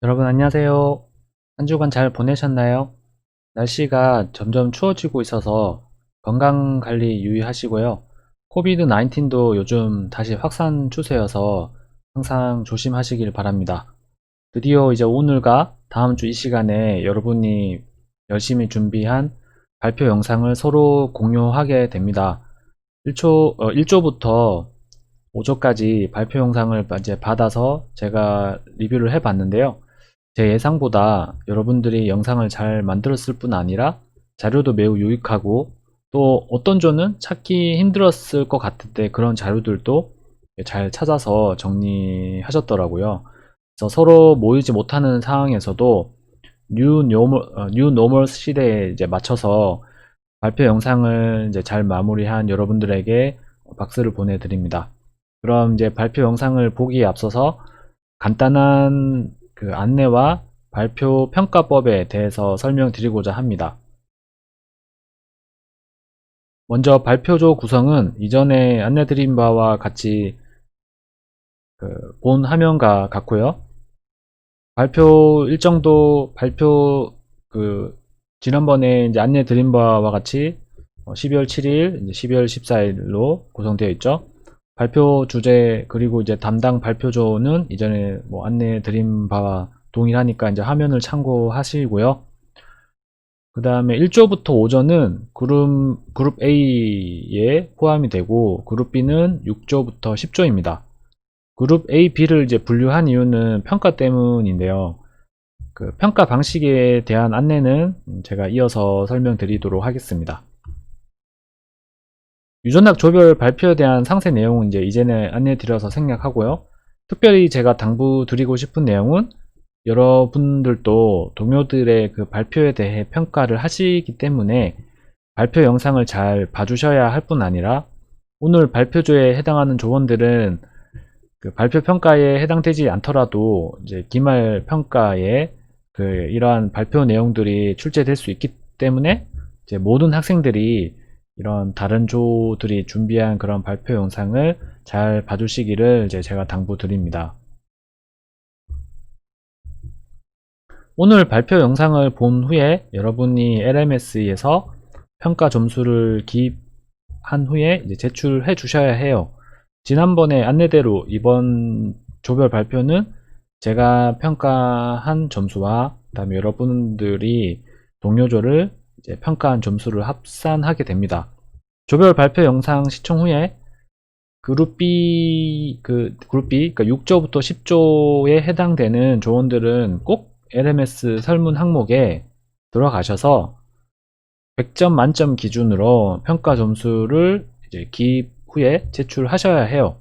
여러분 안녕하세요. 한 주간 잘 보내셨나요? 날씨가 점점 추워지고 있어서 건강 관리 유의하시고요. 코비드 19도 요즘 다시 확산 추세여서 항상 조심하시길 바랍니다. 드디어 이제 오늘과 다음 주 이 시간에 여러분이 열심히 준비한 발표 영상을 서로 공유하게 됩니다. 1조부터 5조까지 발표 영상을 이제 받아서 제가 리뷰를 해 봤는데요. 제 예상보다 여러분들이 영상을 잘 만들었을 뿐 아니라 자료도 매우 유익하고 또 어떤 조는 찾기 힘들었을 것 같은데 그런 자료들도 잘 찾아서 정리하셨더라고요. 그래서 서로 모이지 못하는 상황에서도 뉴 노멀 시대에 이제 맞춰서 발표 영상을 이제 잘 마무리한 여러분들에게 박수를 보내드립니다. 그럼 이제 발표 영상을 보기에 앞서서 간단한 그 안내와 발표 평가법에 대해서 설명드리고자 합니다. 먼저 발표조 구성은 이전에 안내드린 바와 같이 본 화면과 같고요. 발표 일정도 지난번에 이제 안내드린 바와 같이 12월 7일, 12월 14일로 구성되어 있죠. 발표 주제 그리고 이제 담당 발표조는 이전에 뭐 안내 드린 바와 동일하니까 이제 화면을 참고하시고요. 그 다음에 1조부터 5조는 그룹 A에 포함이 되고 그룹 B는 6조부터 10조입니다. 그룹 A, B를 이제 분류한 이유는 평가 때문인데요. 그 평가 방식에 대한 안내는 제가 이어서 설명드리도록 하겠습니다. 유전학 조별 발표에 대한 상세 내용은 이제 이전에 안내드려서 생략하고요. 특별히 제가 당부드리고 싶은 내용은 여러분들도 동료들의 그 발표에 대해 평가를 하시기 때문에 발표 영상을 잘 봐주셔야 할 뿐 아니라 오늘 발표조에 해당하는 조원들은 그 발표 평가에 해당되지 않더라도 이제 기말 평가에 그 이러한 발표 내용들이 출제될 수 있기 때문에 이제 모든 학생들이 이런 다른 조들이 준비한 그런 발표 영상을 잘 봐주시기를 이제 제가 당부드립니다. 오늘 발표 영상을 본 후에 여러분이 LMS에서 평가 점수를 기입한 후에 이제 제출해 주셔야 해요. 지난번에 안내대로 이번 조별 발표는 제가 평가한 점수와 그다음에 여러분들이 동료조를 이제 평가한 점수를 합산하게 됩니다. 조별 발표 영상 시청 후에 그룹 B, 그러니까 6조부터 10조에 해당되는 조원들은 꼭 LMS 설문 항목에 들어가셔서 100점 만점 기준으로 평가 점수를 이제 기입 후에 제출하셔야 해요.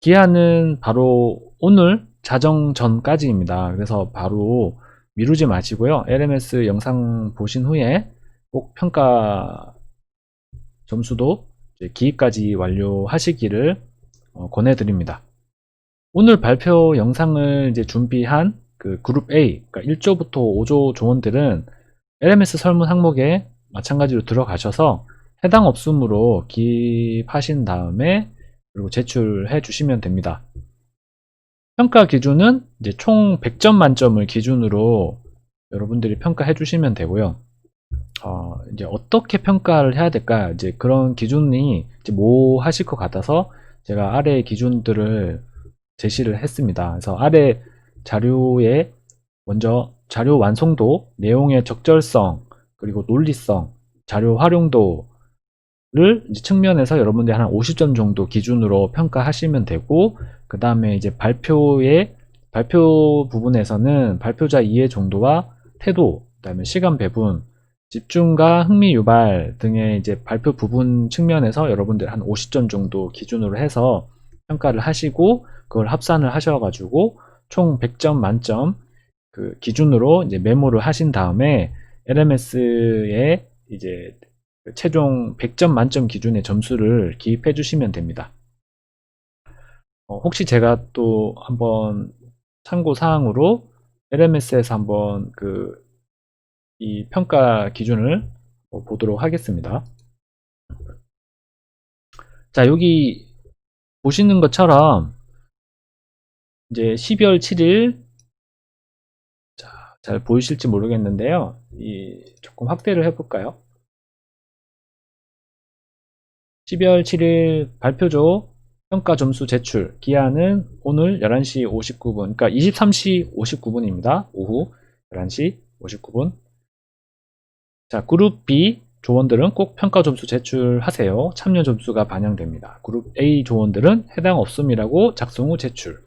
기한은 바로 오늘 자정 전까지입니다. 그래서 바로 미루지 마시고요. LMS 영상 보신 후에 꼭 평가 점수도 기입까지 완료하시기를 권해드립니다. 오늘 발표 영상을 이제 준비한 그 그룹 A, 그러니까 1조부터 5조 조원들은 LMS 설문 항목에 마찬가지로 들어가셔서 해당 업수무로 기입하신 다음에 그리고 제출해 주시면 됩니다. 평가 기준은 이제 총 100점 만점을 기준으로 여러분들이 평가해 주시면 되고요. 이제 어떻게 평가를 해야 될까? 이제 그런 기준이 이제 하실 것 같아서 제가 아래 기준들을 제시를 했습니다. 그래서 아래 자료에 먼저 자료 완성도, 내용의 적절성, 그리고 논리성, 자료 활용도를 이제 측면에서 여러분들이 한 50점 정도 기준으로 평가하시면 되고, 그 다음에 이제 발표 부분에서는 발표자 이해 정도와 태도, 그 다음에 시간 배분, 집중과 흥미 유발 등의 이제 발표 부분 측면에서 여러분들 한 50점 정도 기준으로 해서 평가를 하시고 그걸 합산을 하셔가지고 총 100점 만점 그 기준으로 이제 메모를 하신 다음에 LMS에 이제 최종 100점 만점 기준의 점수를 기입해 주시면 됩니다. 혹시 제가 또 한번 참고 사항으로 LMS에서 한번 이 평가 기준을 보도록 하겠습니다. 자, 여기 보시는 것처럼 이제 12월 7일 잘 보이실지 모르겠는데요. 조금 확대를 해볼까요? 12월 7일 발표죠. 평가 점수 제출 기한은 오늘 11시 59분, 그러니까 23시 59분입니다. 오후 11시 59분. 자, 그룹 B 조원들은 꼭 평가 점수 제출하세요. 참여 점수가 반영됩니다. 그룹 A 조원들은 해당 없음이라고 작성 후 제출.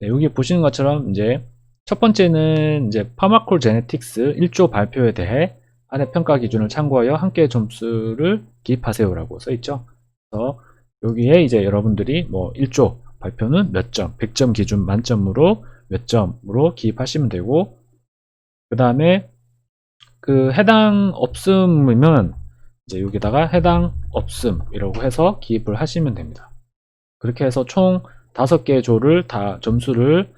네, 여기 보시는 것처럼 이제 첫 번째는 이제 파마콜제네틱스 1조 발표에 대해 아래 평가 기준을 참고하여 함께 점수를 기입하세요라고 써 있죠. 그래서 여기에 이제 여러분들이 뭐 1조 발표는 몇 점, 100점 기준 만점으로 몇 점으로 기입하시면 되고, 그 다음에 그 해당 없음이면 이제 여기다가 해당 없음이라고 해서 기입을 하시면 됩니다. 그렇게 해서 총 5개 조를 다 점수를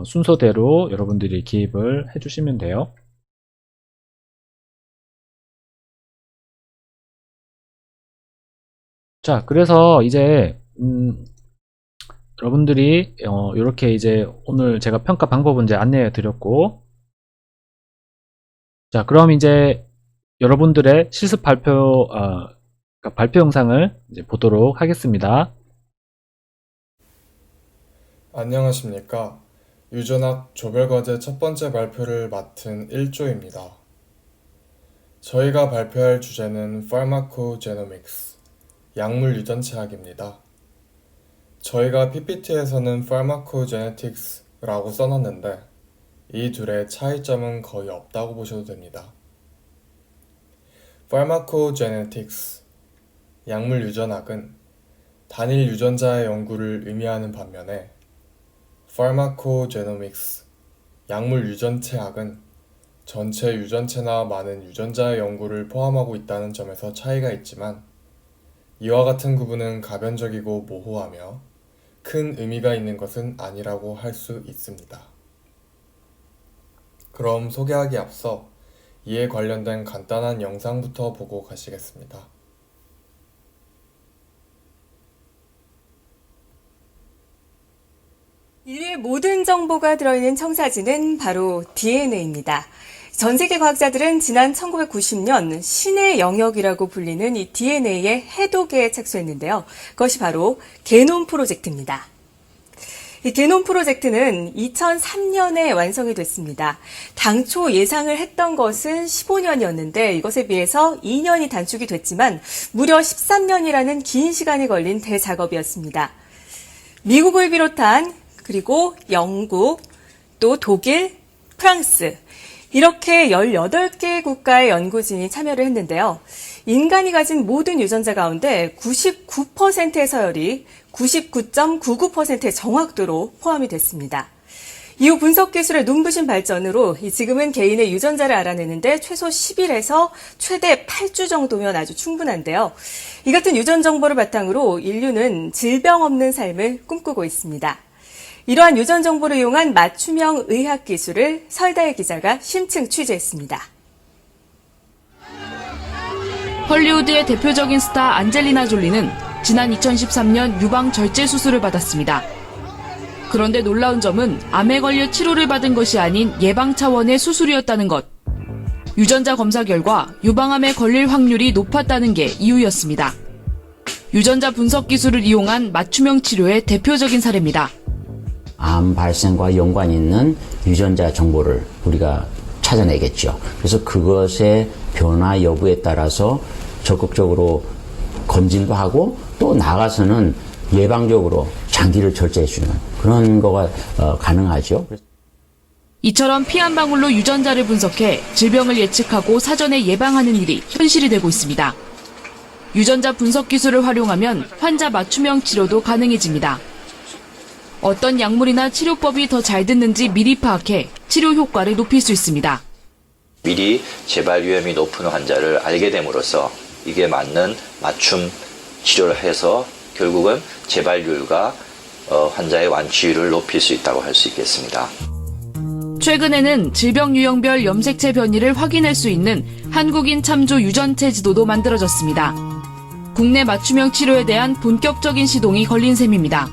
순서대로 여러분들이 기입을 해주시면 돼요. 자, 그래서 이제 여러분들이 이렇게 이제 오늘 제가 평가 방법은 이제 안내해 드렸고, 자, 그럼 이제 여러분들의 실습 발표 그러니까 발표 영상을 이제 보도록 하겠습니다. 안녕하십니까. 유전학 조별과제 첫 번째 발표를 맡은 1조입니다. 저희가 발표할 주제는 Pharmacogenomics, 약물 유전체학입니다. 저희가 PPT에서는 Pharmacogenetics라고 써놨는데 이 둘의 차이점은 거의 없다고 보셔도 됩니다. Pharmacogenetics, 약물 유전학은 단일 유전자의 연구를 의미하는 반면에 Pharmacogenomics, 약물 유전체학은 전체 유전체나 많은 유전자의 연구를 포함하고 있다는 점에서 차이가 있지만 이와 같은 구분은 가변적이고 모호하며 큰 의미가 있는 것은 아니라고 할 수 있습니다. 그럼 소개하기 앞서 이에 관련된 간단한 영상부터 보고 가시겠습니다. 인류의 모든 정보가 들어있는 청사진은 바로 DNA입니다. 전 세계 과학자들은 지난 1990년 신의 영역이라고 불리는 이 DNA의 해독에 착수했는데요. 그것이 바로 게놈 프로젝트입니다. 이 게놈 프로젝트는 2003년에 완성이 됐습니다. 당초 예상을 했던 것은 15년이었는데 이것에 비해서 2년이 단축이 됐지만 무려 13년이라는 긴 시간이 걸린 대작업이었습니다. 미국을 비롯한 그리고 영국, 또 독일, 프랑스 이렇게 18개 국가의 연구진이 참여를 했는데요. 인간이 가진 모든 유전자 가운데 99%의 서열이 99.99%의 정확도로 포함이 됐습니다. 이후 분석 기술의 눈부신 발전으로 지금은 개인의 유전자를 알아내는데 최소 10일에서 최대 8주 정도면 아주 충분한데요. 이 같은 유전 정보를 바탕으로 인류는 질병 없는 삶을 꿈꾸고 있습니다. 이러한 유전 정보를 이용한 맞춤형 의학 기술을 설다혜 기자가 심층 취재했습니다. 헐리우드의 대표적인 스타 안젤리나 졸리는 지난 2013년 유방 절제 수술을 받았습니다. 그런데 놀라운 점은 암에 걸려 치료를 받은 것이 아닌 예방 차원의 수술이었다는 것. 유전자 검사 결과 유방암에 걸릴 확률이 높았다는 게 이유였습니다. 유전자 분석 기술을 이용한 맞춤형 치료의 대표적인 사례입니다. 암 발생과 연관 있는 유전자 정보를 우리가 찾아내겠죠. 그래서 그것의 변화 여부에 따라서 적극적으로 검진도 하고 또 나가서는 예방적으로 장기를 절제해주는 그런 거가 가능하죠. 이처럼 피 한 방울로 유전자를 분석해 질병을 예측하고 사전에 예방하는 일이 현실이 되고 있습니다. 유전자 분석 기술을 활용하면 환자 맞춤형 치료도 가능해집니다. 어떤 약물이나 치료법이 더 잘 듣는지 미리 파악해 치료 효과를 높일 수 있습니다. 미리 재발 위험이 높은 환자를 알게 됨으로써 이게 맞는 맞춤 치료를 해서 결국은 재발률과 환자의 완치율을 높일 수 있다고 할 수 있겠습니다. 최근에는 질병 유형별 염색체 변이를 확인할 수 있는 한국인 참조 유전체 지도도 만들어졌습니다. 국내 맞춤형 치료에 대한 본격적인 시동이 걸린 셈입니다.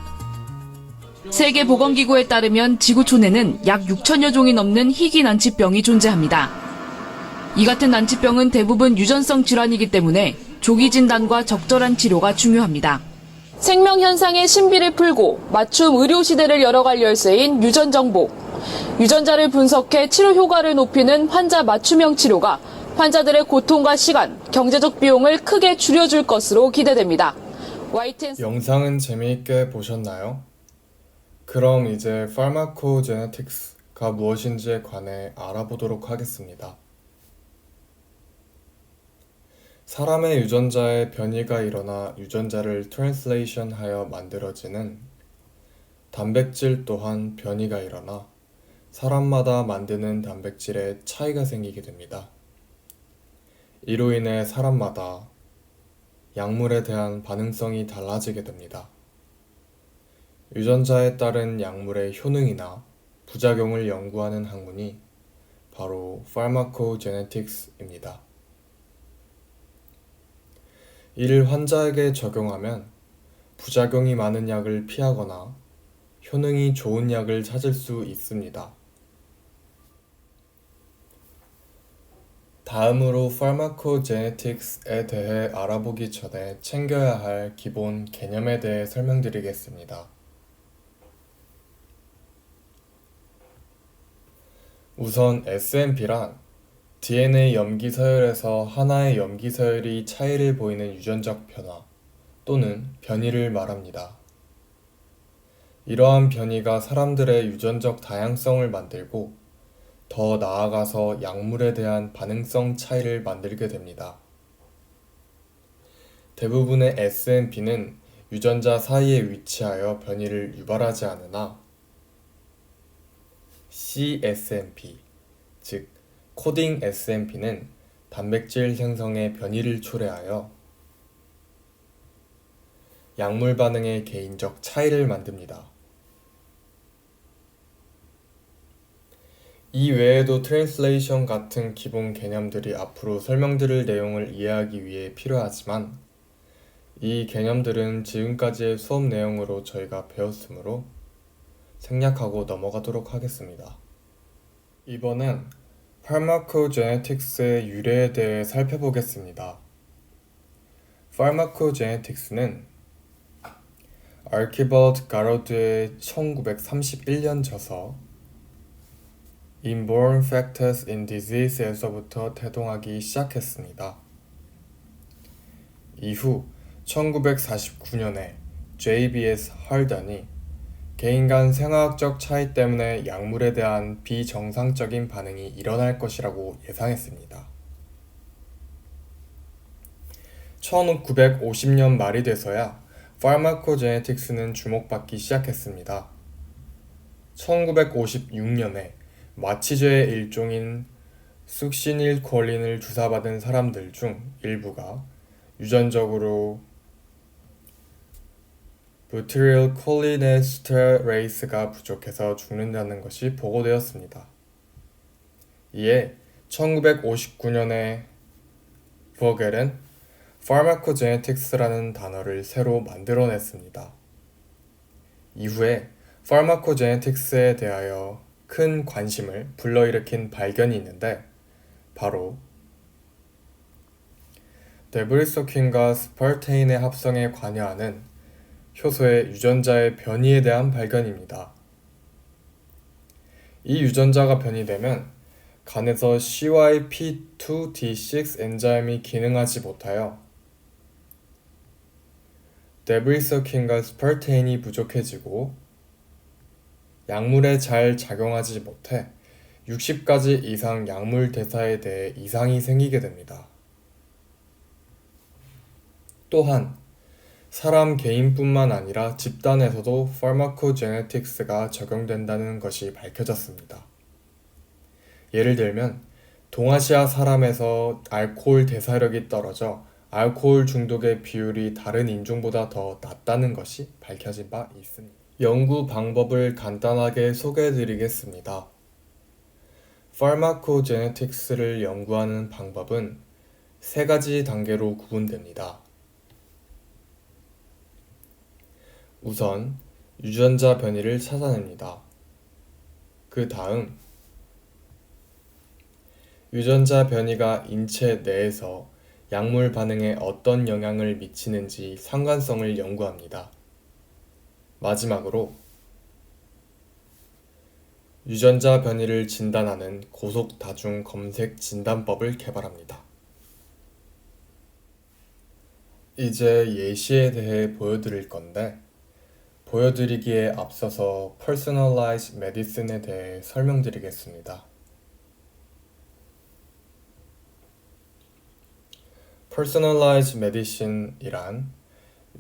세계보건기구에 따르면 지구촌에는 약 6천여 종이 넘는 희귀 난치병이 존재합니다. 이 같은 난치병은 대부분 유전성 질환이기 때문에 조기 진단과 적절한 치료가 중요합니다. 생명 현상의 신비를 풀고 맞춤 의료 시대를 열어갈 열쇠인 유전 정보. 유전자를 분석해 치료 효과를 높이는 환자 맞춤형 치료가 환자들의 고통과 시간, 경제적 비용을 크게 줄여줄 것으로 기대됩니다. 영상은 재미있게 보셨나요? 그럼 이제 파마코제네틱스가 무엇인지에 관해 알아보도록 하겠습니다. 사람의 유전자에 변이가 일어나 유전자를 트랜슬레이션하여 만들어지는 단백질 또한 변이가 일어나 사람마다 만드는 단백질에 차이가 생기게 됩니다. 이로 인해 사람마다 약물에 대한 반응성이 달라지게 됩니다. 유전자에 따른 약물의 효능이나 부작용을 연구하는 학문이 바로 파마코제네틱스입니다. 이를 환자에게 적용하면 부작용이 많은 약을 피하거나 효능이 좋은 약을 찾을 수 있습니다. 다음으로 파마코제네틱스에 대해 알아보기 전에 챙겨야 할 기본 개념에 대해 설명드리겠습니다. 우선 SNP란 DNA 염기 서열에서 하나의 염기 서열이 차이를 보이는 유전적 변화 또는 변이를 말합니다. 이러한 변이가 사람들의 유전적 다양성을 만들고 더 나아가서 약물에 대한 반응성 차이를 만들게 됩니다. 대부분의 SNP는 유전자 사이에 위치하여 변이를 유발하지 않으나 CSNP, 즉 코딩 SNP는 단백질 생성에 변이를 초래하여 약물 반응의 개인적 차이를 만듭니다. 이 외에도 트랜슬레이션 같은 기본 개념들이 앞으로 설명드릴 내용을 이해하기 위해 필요하지만 이 개념들은 지금까지의 수업 내용으로 저희가 배웠으므로 생략하고 넘어가도록 하겠습니다. 이번엔 파마코제네틱스의 유래에 대해 살펴보겠습니다. 파마코제네틱스는 아르키발드 가로드의 1931년 저서 Inborn Factors in Disease에서부터 태동하기 시작했습니다. 이후 1949년에 JBS 할던이 개인 간 생화학적 차이 때문에 약물에 대한 비정상적인 반응이 일어날 것이라고 예상했습니다. 1950년 말이 돼서야 파마코제네틱스는 주목받기 시작했습니다. 1956년에 마취제의 일종인 숙시닐콜린을 주사받은 사람들 중 일부가 유전적으로 부티릴 콜리네스테레이스가 부족해서 죽는다는 것이 보고되었습니다. 이에 1959년에 버겔은 파마코제네틱스라는 단어를 새로 만들어냈습니다. 이후에 파마코제네틱스에 대하여 큰 관심을 불러일으킨 발견이 있는데 바로 데브리소킨과 스파르테인의 합성에 관여하는 효소의 유전자의 변이에 대한 발견입니다. 이 유전자가 변이되면 간에서 CYP2D6 엔자임이 기능하지 못하여 데브리소킨과 스파르테인이 부족해지고 약물에 잘 작용하지 못해 60가지 이상 약물 대사에 대해 이상이 생기게 됩니다. 또한 사람 개인뿐만 아니라 집단에서도 파마코제네틱스가 적용된다는 것이 밝혀졌습니다. 예를 들면 동아시아 사람에서 알코올 대사력이 떨어져 알코올 중독의 비율이 다른 인종보다 더 낮다는 것이 밝혀진 바 있습니다. 연구 방법을 간단하게 소개해드리겠습니다. 파마코제네틱스를 연구하는 방법은 세 가지 단계로 구분됩니다. 우선 유전자 변이를 찾아냅니다. 그 다음 유전자 변이가 인체 내에서 약물 반응에 어떤 영향을 미치는지 상관성을 연구합니다. 마지막으로 유전자 변이를 진단하는 고속 다중 검색 진단법을 개발합니다. 이제 예시에 대해 보여드릴 건데, 보여드리기에 앞서서 Personalized Medicine에 대해 설명드리겠습니다. Personalized Medicine이란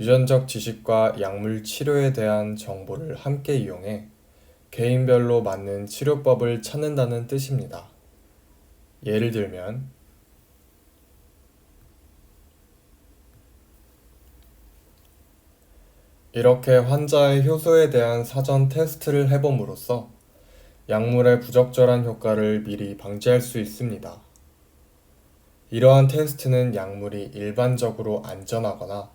유전적 지식과 약물 치료에 대한 정보를 함께 이용해 개인별로 맞는 치료법을 찾는다는 뜻입니다. 예를 들면 이렇게 환자의 효소에 대한 사전 테스트를 해봄으로써 약물의 부적절한 효과를 미리 방지할 수 있습니다. 이러한 테스트는 약물이 일반적으로 안전하거나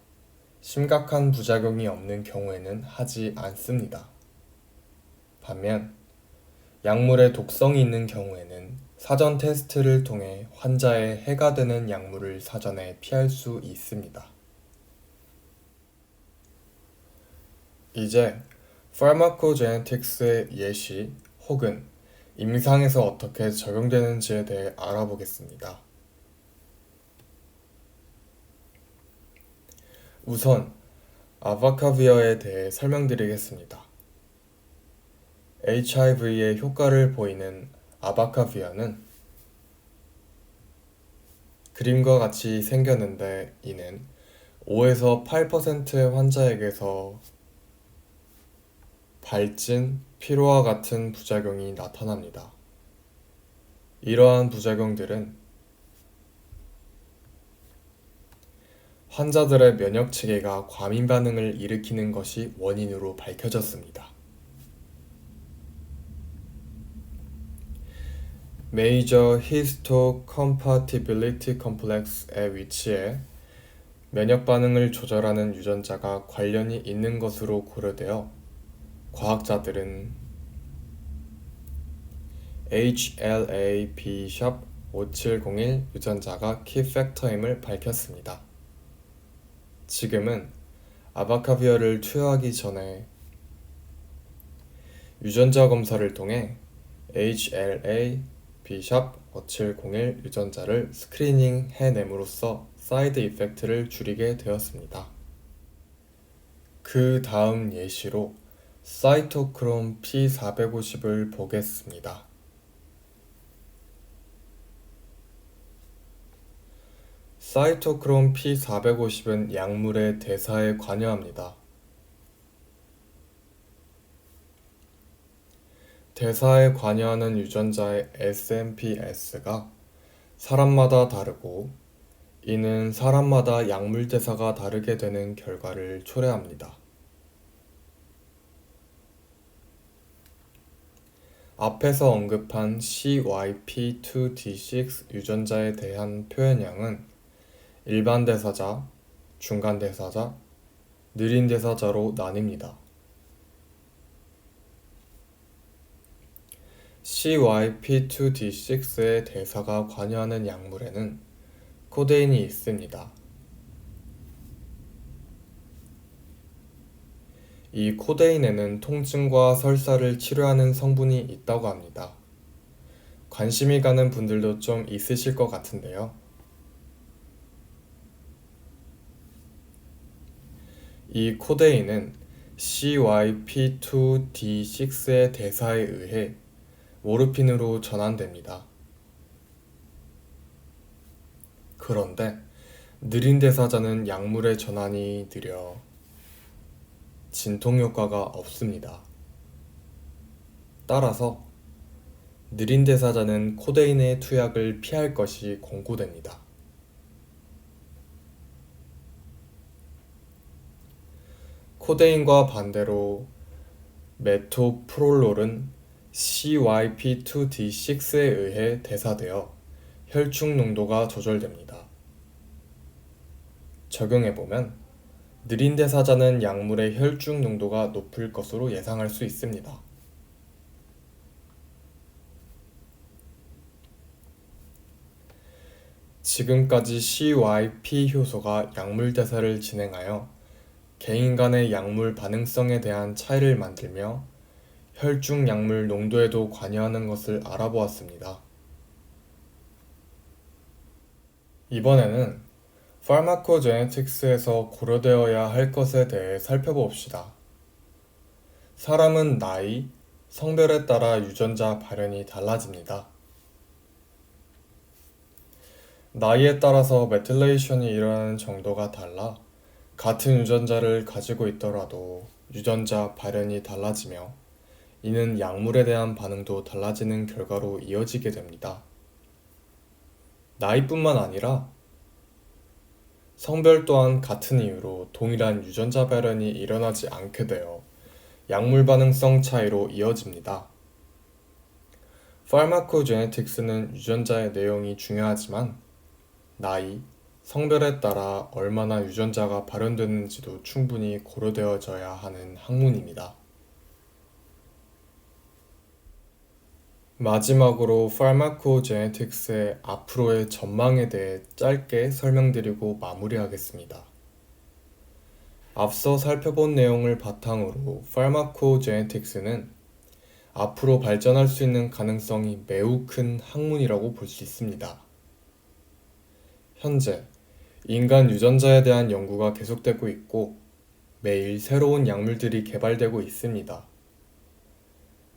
심각한 부작용이 없는 경우에는 하지 않습니다. 반면 약물에 독성이 있는 경우에는 사전 테스트를 통해 환자에 해가 되는 약물을 사전에 피할 수 있습니다. 이제 Pharmacogenetics의 예시 혹은 임상에서 어떻게 적용되는지에 대해 알아보겠습니다. 우선 아바카비어에 대해 설명드리겠습니다. HIV에 효과를 보이는 아바카비어는 그림과 같이 생겼는데 이는 5에서 8%의 환자에게서 발진, 피로와 같은 부작용이 나타납니다. 이러한 부작용들은 환자들의 면역 체계가 과민 반응을 일으키는 것이 원인으로 밝혀졌습니다. Major Histocompatibility Complex에 위치해 면역 반응을 조절하는 유전자가 관련이 있는 것으로 고려되어 과학자들은 HLA-B/5701 유전자가 키팩터임을 밝혔습니다. 지금은 아바카비어를 투여하기 전에 유전자 검사를 통해 HLA-B/5701 유전자를 스크리닝 해냄으로써 사이드 이펙트를 줄이게 되었습니다. 그 다음 예시로 사이토크롬 P450을 보겠습니다. 사이토크롬 P450은 약물의 대사에 관여합니다. 대사에 관여하는 유전자의 SMPS가 사람마다 다르고 이는 사람마다 약물 대사가 다르게 되는 결과를 초래합니다. 앞에서 언급한 CYP2D6 유전자에 대한 표현량은 일반 대사자, 중간 대사자, 느린 대사자로 나뉩니다. CYP2D6의 대사가 관여하는 약물에는 코데인이 있습니다. 이 코데인에는 통증과 설사를 치료하는 성분이 있다고 합니다. 관심이 가는 분들도 좀 있으실 것 같은데요. 이 코데인은 CYP2D6의 대사에 의해 모르핀으로 전환됩니다. 그런데 느린 대사자는 약물의 전환이 느려 진통 효과가 없습니다. 따라서 느린 대사자는 코데인의 투약을 피할 것이 권고됩니다. 코데인과 반대로 메토프롤롤은 CYP2D6에 의해 대사되어 혈중 농도가 조절됩니다. 적용해보면 느린 대사자는 약물의 혈중 농도가 높을 것으로 예상할 수 있습니다. 지금까지 CYP 효소가 약물 대사를 진행하여 개인 간의 약물 반응성에 대한 차이를 만들며 혈중 약물 농도에도 관여하는 것을 알아보았습니다. 이번에는 파마코제네틱스에서 고려되어야 할 것에 대해 살펴봅시다. 사람은 나이, 성별에 따라 유전자 발현이 달라집니다. 나이에 따라서 메틸레이션이 일어나는 정도가 달라 같은 유전자를 가지고 있더라도 유전자 발현이 달라지며 이는 약물에 대한 반응도 달라지는 결과로 이어지게 됩니다. 나이뿐만 아니라 성별 또한 같은 이유로 동일한 유전자 발현이 일어나지 않게 되어 약물 반응성 차이로 이어집니다. 파마코제네틱스는 유전자의 내용이 중요하지만 나이, 성별에 따라 얼마나 유전자가 발현되는지도 충분히 고려되어져야 하는 학문입니다. 마지막으로 파마코제네틱스의 앞으로의 전망에 대해 짧게 설명드리고 마무리하겠습니다. 앞서 살펴본 내용을 바탕으로 파마코제네틱스는 앞으로 발전할 수 있는 가능성이 매우 큰 학문이라고 볼 수 있습니다. 현재 인간 유전자에 대한 연구가 계속되고 있고 매일 새로운 약물들이 개발되고 있습니다.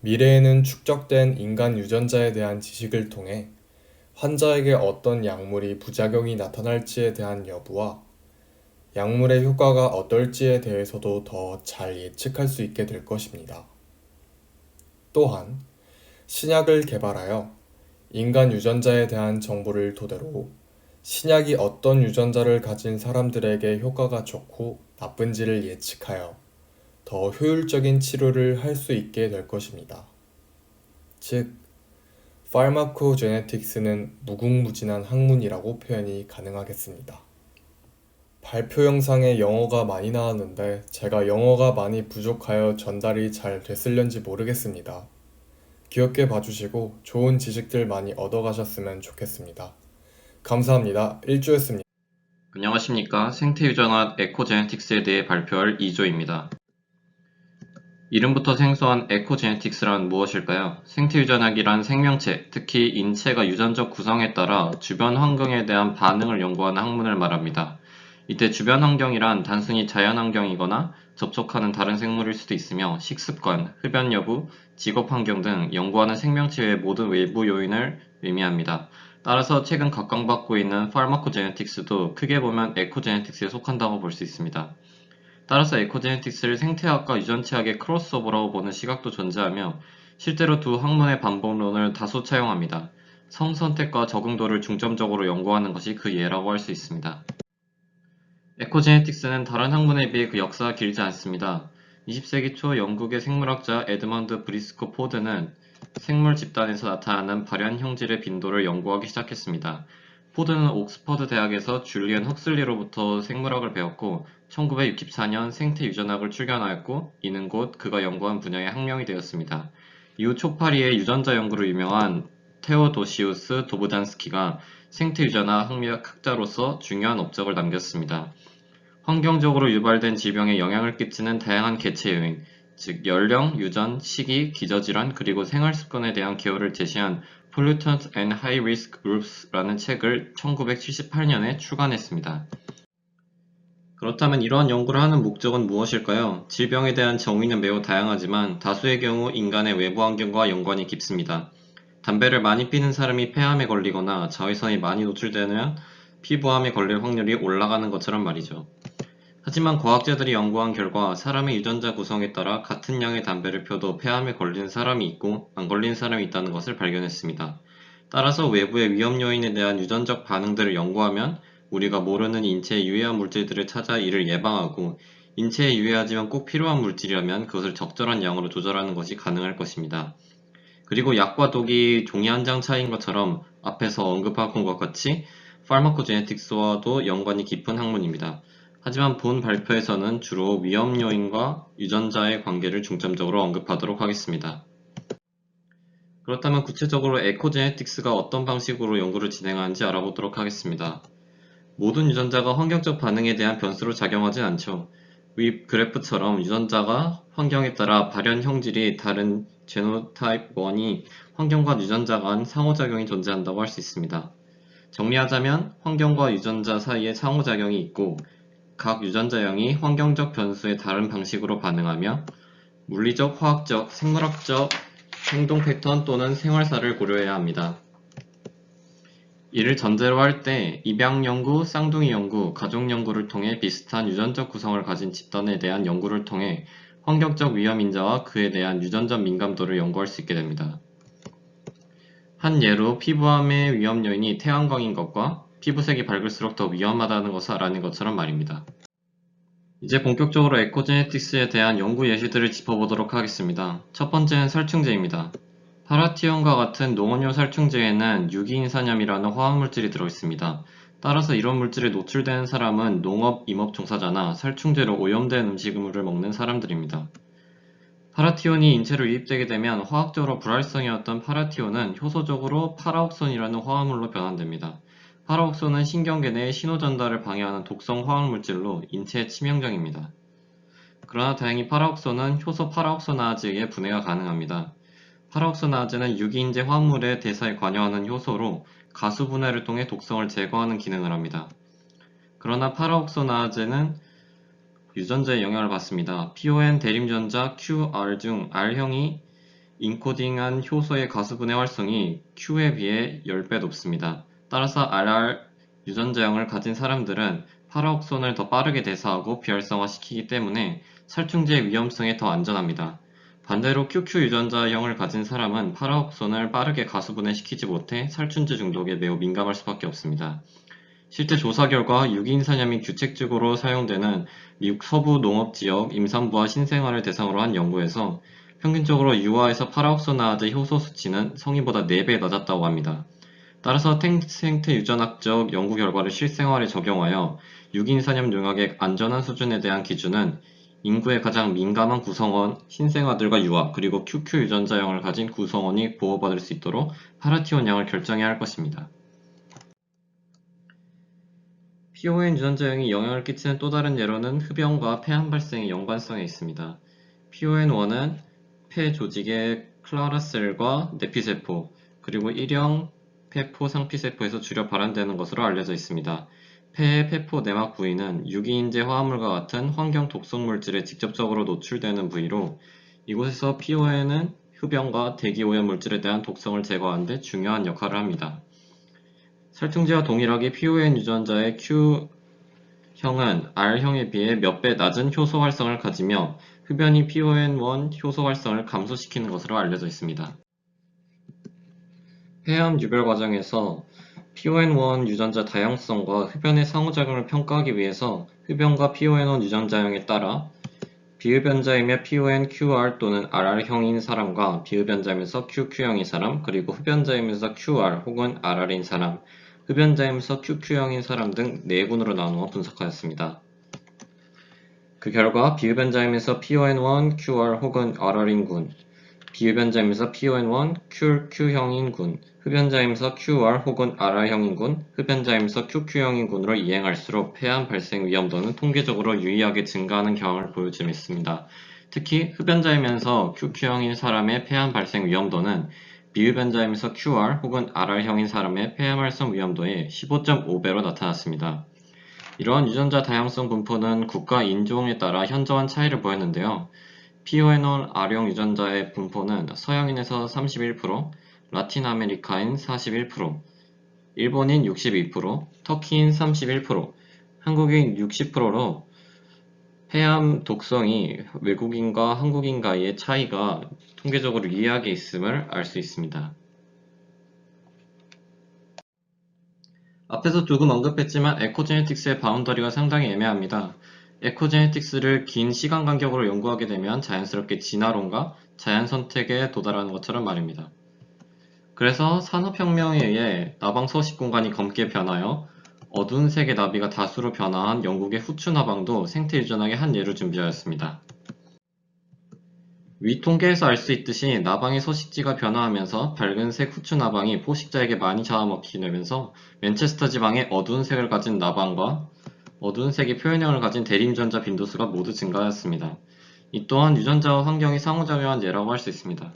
미래에는 축적된 인간 유전자에 대한 지식을 통해 환자에게 어떤 약물이 부작용이 나타날지에 대한 여부와 약물의 효과가 어떨지에 대해서도 더 잘 예측할 수 있게 될 것입니다. 또한 신약을 개발하여 인간 유전자에 대한 정보를 토대로 신약이 어떤 유전자를 가진 사람들에게 효과가 좋고 나쁜지를 예측하여 더 효율적인 치료를 할 수 있게 될 것입니다. 즉, 파마코제네틱스는 무궁무진한 학문이라고 표현이 가능하겠습니다. 발표 영상에 영어가 많이 나왔는데 제가 영어가 많이 부족하여 전달이 잘 됐을런지 모르겠습니다. 귀엽게 봐주시고 좋은 지식들 많이 얻어가셨으면 좋겠습니다. 감사합니다. 1조였습니다. 안녕하십니까. 생태유전학 에코제네틱스에 대해 발표할 2조입니다. 이름부터 생소한 에코제네틱스란 무엇일까요? 생태유전학이란 생명체, 특히 인체가 유전적 구성에 따라 주변 환경에 대한 반응을 연구하는 학문을 말합니다. 이때 주변 환경이란 단순히 자연환경이거나 접촉하는 다른 생물일 수도 있으며 식습관, 흡연 여부, 직업 환경 등 연구하는 생명체의 모든 외부 요인을 의미합니다. 따라서 최근 각광받고 있는 파마코제네틱스도 크게 보면 에코제네틱스에 속한다고 볼 수 있습니다. 따라서 에코제네틱스를 생태학과 유전체학의 크로스오버라고 보는 시각도 존재하며 실제로 두 학문의 반복론을 다수 차용합니다. 성선택과 적응도를 중점적으로 연구하는 것이 그 예라고 할 수 있습니다. 에코제네틱스는 다른 학문에 비해 그 역사가 길지 않습니다. 20세기 초 영국의 생물학자 에드먼드 브리스코 포드는 생물 집단에서 나타나는 발현 형질의 빈도를 연구하기 시작했습니다. 포드는 옥스퍼드 대학에서 줄리안 헉슬리로부터 생물학을 배웠고 1964년 생태유전학을 출간하였고 이는 곧 그가 연구한 분야의 학명이 되었습니다. 이후 초파리의 유전자 연구로 유명한 테오도시우스 도브잔스키가 생태유전학 학자로서 중요한 업적을 남겼습니다. 환경적으로 유발된 질병에 영향을 끼치는 다양한 개체 요인, 즉 연령, 유전, 시기, 기저질환, 그리고 생활습관에 대한 기여를 제시한 Pollutants and High Risk Groups라는 책을 1978년에 출간했습니다. 그렇다면 이러한 연구를 하는 목적은 무엇일까요? 질병에 대한 정의는 매우 다양하지만 다수의 경우 인간의 외부 환경과 연관이 깊습니다. 담배를 많이 피는 사람이 폐암에 걸리거나 자외선이 많이 노출되면 피부암에 걸릴 확률이 올라가는 것처럼 말이죠. 하지만 과학자들이 연구한 결과 사람의 유전자 구성에 따라 같은 양의 담배를 펴도 폐암에 걸리는 사람이 있고 안 걸리는 사람이 있다는 것을 발견했습니다. 따라서 외부의 위험 요인에 대한 유전적 반응들을 연구하면 우리가 모르는 인체에 유해한 물질들을 찾아 이를 예방하고 인체에 유해하지만 꼭 필요한 물질이라면 그것을 적절한 양으로 조절하는 것이 가능할 것입니다. 그리고 약과 독이 종이 한 장 차이인 것처럼 앞에서 언급한 것과 같이 파마코제네틱스와도 연관이 깊은 학문입니다. 하지만 본 발표에서는 주로 위험 요인과 유전자의 관계를 중점적으로 언급하도록 하겠습니다. 그렇다면 구체적으로 에코제네틱스가 어떤 방식으로 연구를 진행하는지 알아보도록 하겠습니다. 모든 유전자가 환경적 반응에 대한 변수로 작용하진 않죠. 위 그래프처럼 유전자가 환경에 따라 발현 형질이 다른 제노타입 1이 환경과 유전자 간 상호작용이 존재한다고 할 수 있습니다. 정리하자면 환경과 유전자 사이에 상호작용이 있고 각 유전자형이 환경적 변수에 다른 방식으로 반응하며 물리적, 화학적, 생물학적 행동 패턴 또는 생활사를 고려해야 합니다. 이를 전제로 할 때 입양 연구, 쌍둥이 연구, 가족 연구를 통해 비슷한 유전적 구성을 가진 집단에 대한 연구를 통해 환경적 위험 인자와 그에 대한 유전자 민감도를 연구할 수 있게 됩니다. 한 예로 피부암의 위험 요인이 태양광인 것과 피부색이 밝을수록 더 위험하다는 것을 알아낸 것처럼 말입니다. 이제 본격적으로 에코제네틱스에 대한 연구 예시들을 짚어보도록 하겠습니다. 첫 번째는 살충제입니다. 파라티온과 같은 농원용 살충제에는 유기인산염이라는 화학물질이 들어있습니다. 따라서 이런 물질에 노출되는 사람은 농업, 임업 종사자나 살충제로 오염된 음식물을 먹는 사람들입니다. 파라티온이 인체로 유입되게 되면 화학적으로 불활성이었던 파라티온은 효소적으로 파라옥손이라는 화합물로 변환됩니다. 파라옥손은 신경계 내의 신호 전달을 방해하는 독성 화학물질로 인체에 치명적입니다. 그러나 다행히 파라옥손은 효소 파라옥소나아즈에 의해 분해가 가능합니다. 파라옥소나아즈는 유기인재 화합물의 대사에 관여하는 효소로 가수 분해를 통해 독성을 제거하는 기능을 합니다. 그러나 파라옥소나아즈는 유전자의 영향을 받습니다. PON 대림전자 QR 중 R형이 인코딩한 효소의 가수분해 활성이 Q에 비해 10배 높습니다. 따라서 RR 유전자형을 가진 사람들은 파라옥손을 더 빠르게 대사하고 비활성화시키기 때문에 살충제의 위험성에 더 안전합니다. 반대로 QQ 유전자형을 가진 사람은 파라옥손을 빠르게 가수분해시키지 못해 살충제 중독에 매우 민감할 수밖에 없습니다. 실제 조사 결과 유기인산염이 규칙적으로 사용되는 미국 서부 농업지역 임산부와 신생아를 대상으로 한 연구에서 평균적으로 유아에서 파라옥소나아즈 효소 수치는 성인보다 4배 낮았다고 합니다. 따라서 생태 유전학적 연구 결과를 실생활에 적용하여 유기인산염 용액의 안전한 수준에 대한 기준은 인구의 가장 민감한 구성원, 신생아들과 유아, 그리고 QQ 유전자형을 가진 구성원이 보호받을 수 있도록 파라티온 양을 결정해야 할 것입니다. PON 유전자형이 영향을 끼치는 또 다른 예로는 흡연과 폐암 발생의 연관성에 있습니다. PON1은 폐 조직의 클라라셀과 내피세포, 그리고 일형 폐포 상피세포에서 주로 발현되는 것으로 알려져 있습니다. 폐의 폐포 내막 부위는 유기인재 화합물과 같은 환경 독성 물질에 직접적으로 노출되는 부위로 이곳에서 PON은 흡연과 대기 오염 물질에 대한 독성을 제거하는 데 중요한 역할을 합니다. 살충제와 동일하게 PON 유전자의 Q형은 R형에 비해 몇 배 낮은 효소 활성을 가지며 흡연이 PON1 효소 활성을 감소시키는 것으로 알려져 있습니다. 폐암 유별 과정에서 PON1 유전자 다양성과 흡연의 상호작용을 평가하기 위해서 흡연과 PON1 유전자형에 따라 비흡연자이며 PON-QR 또는 RR형인 사람과 비흡연자이면서 QQ형인 사람, 그리고 흡연자이면서 QR 혹은 RR인 사람, 흡연자이면서 QQ형인 사람 등 4군으로 나누어 분석하였습니다. 그 결과 비흡연자이면서 PON1, QR 혹은 RR인 군, 비흡연자이면서 PON1, QQ형인 군, 흡연자이면서 QR 혹은 RR형인 군, 흡연자이면서 QQ형인 군으로 이행할수록 폐암 발생 위험도는 통계적으로 유의하게 증가하는 경향을 보여주었습니다. 특히 흡연자이면서 QQ형인 사람의 폐암 발생 위험도는 비흡연자이면서 QR 혹은 RR형인 사람의 폐암 발생 위험도의 15.5배로 나타났습니다. 이러한 유전자 다양성 분포는 국가 인종에 따라 현저한 차이를 보였는데요. PON1 R형 유전자의 분포는 서양인에서 31%, 라틴 아메리카인 41%, 일본인 62%, 터키인 31%, 한국인 60%로 폐암 독성이 외국인과 한국인과의 차이가 통계적으로 유의하게 있음을 알 수 있습니다. 앞에서 조금 언급했지만 에코제네틱스의 바운더리가 상당히 애매합니다. 에코제네틱스를 긴 시간 간격으로 연구하게 되면 자연스럽게 진화론과 자연선택에 도달하는 것처럼 말입니다. 그래서 산업혁명에 의해 나방 서식 공간이 검게 변하여 어두운 색의 나비가 다수로 변화한 영국의 후추 나방도 생태 유전학의 한 예로 준비하였습니다. 위 통계에서 알 수 있듯이 나방의 서식지가 변화하면서 밝은색 후추 나방이 포식자에게 많이 잡아먹히게 되면서 맨체스터 지방의 어두운 색을 가진 나방과 어두운 색의 표현형을 가진 대리유전자 빈도수가 모두 증가하였습니다. 이 또한 유전자와 환경이 상호작용한 예라고 할 수 있습니다.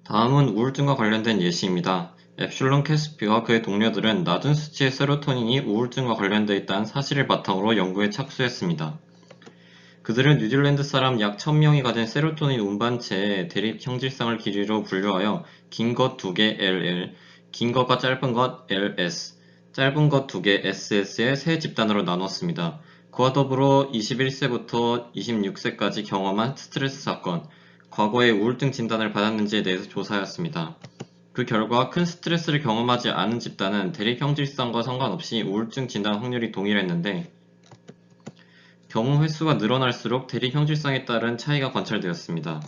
다음은 우울증과 관련된 예시입니다. 엡슐론 캐스피와 그의 동료들은 낮은 수치의 세로토닌이 우울증과 관련되어 있다는 사실을 바탕으로 연구에 착수했습니다. 그들은 뉴질랜드 사람 약 1000명이 가진 세로토닌 운반체의 대립 형질성을 길이로 분류하여 긴 것 2개 LL, 긴 것과 짧은 것 LS, 짧은 것 2개 SS의 세 집단으로 나눴습니다. 그와 더불어 21세부터 26세까지 경험한 스트레스 사건, 과거에 우울증 진단을 받았는지에 대해서 조사하였습니다. 그 결과 큰 스트레스를 경험하지 않은 집단은 대립 형질성과 상관없이 우울증 진단 확률이 동일했는데 경험 횟수가 늘어날수록 대립 형질성에 따른 차이가 관찰되었습니다.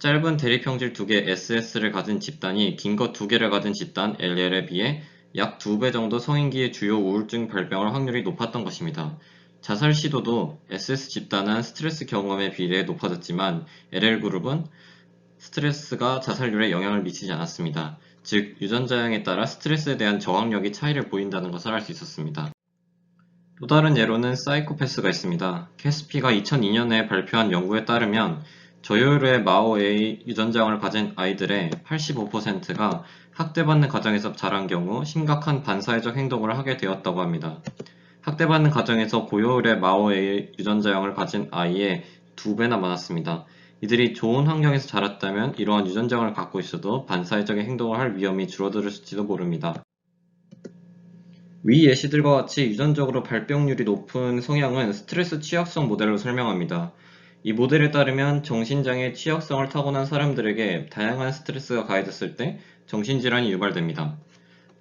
짧은 대립 형질 2개 SS를 가진 집단이 긴 것 2개를 가진 집단 LL에 비해 약 2배 정도 성인기의 주요 우울증 발병할 확률이 높았던 것입니다. 자살 시도도 SS 집단은 스트레스 경험에 비례해 높아졌지만 LL그룹은 스트레스가 자살률에 영향을 미치지 않았습니다. 즉, 유전자형에 따라 스트레스에 대한 저항력이 차이를 보인다는 것을 알 수 있었습니다. 또 다른 예로는 사이코패스가 있습니다. 캐스피가 2002년에 발표한 연구에 따르면 저요일의 마오의 유전자형을 가진 아이들의 85%가 학대받는 가정에서 자란 경우 심각한 반사회적 행동을 하게 되었다고 합니다. 학대받는 가정에서 고요일의 마오의 유전자형을 가진 아이의 2배나 많았습니다. 이들이 좋은 환경에서 자랐다면 이러한 유전자형을 갖고 있어도 반사회적인 행동을 할 위험이 줄어들었을지도 모릅니다. 위 예시들과 같이 유전적으로 발병률이 높은 성향은 스트레스 취약성 모델로 설명합니다. 이 모델에 따르면 정신장애 취약성을 타고난 사람들에게 다양한 스트레스가 가해졌을 때 정신질환이 유발됩니다.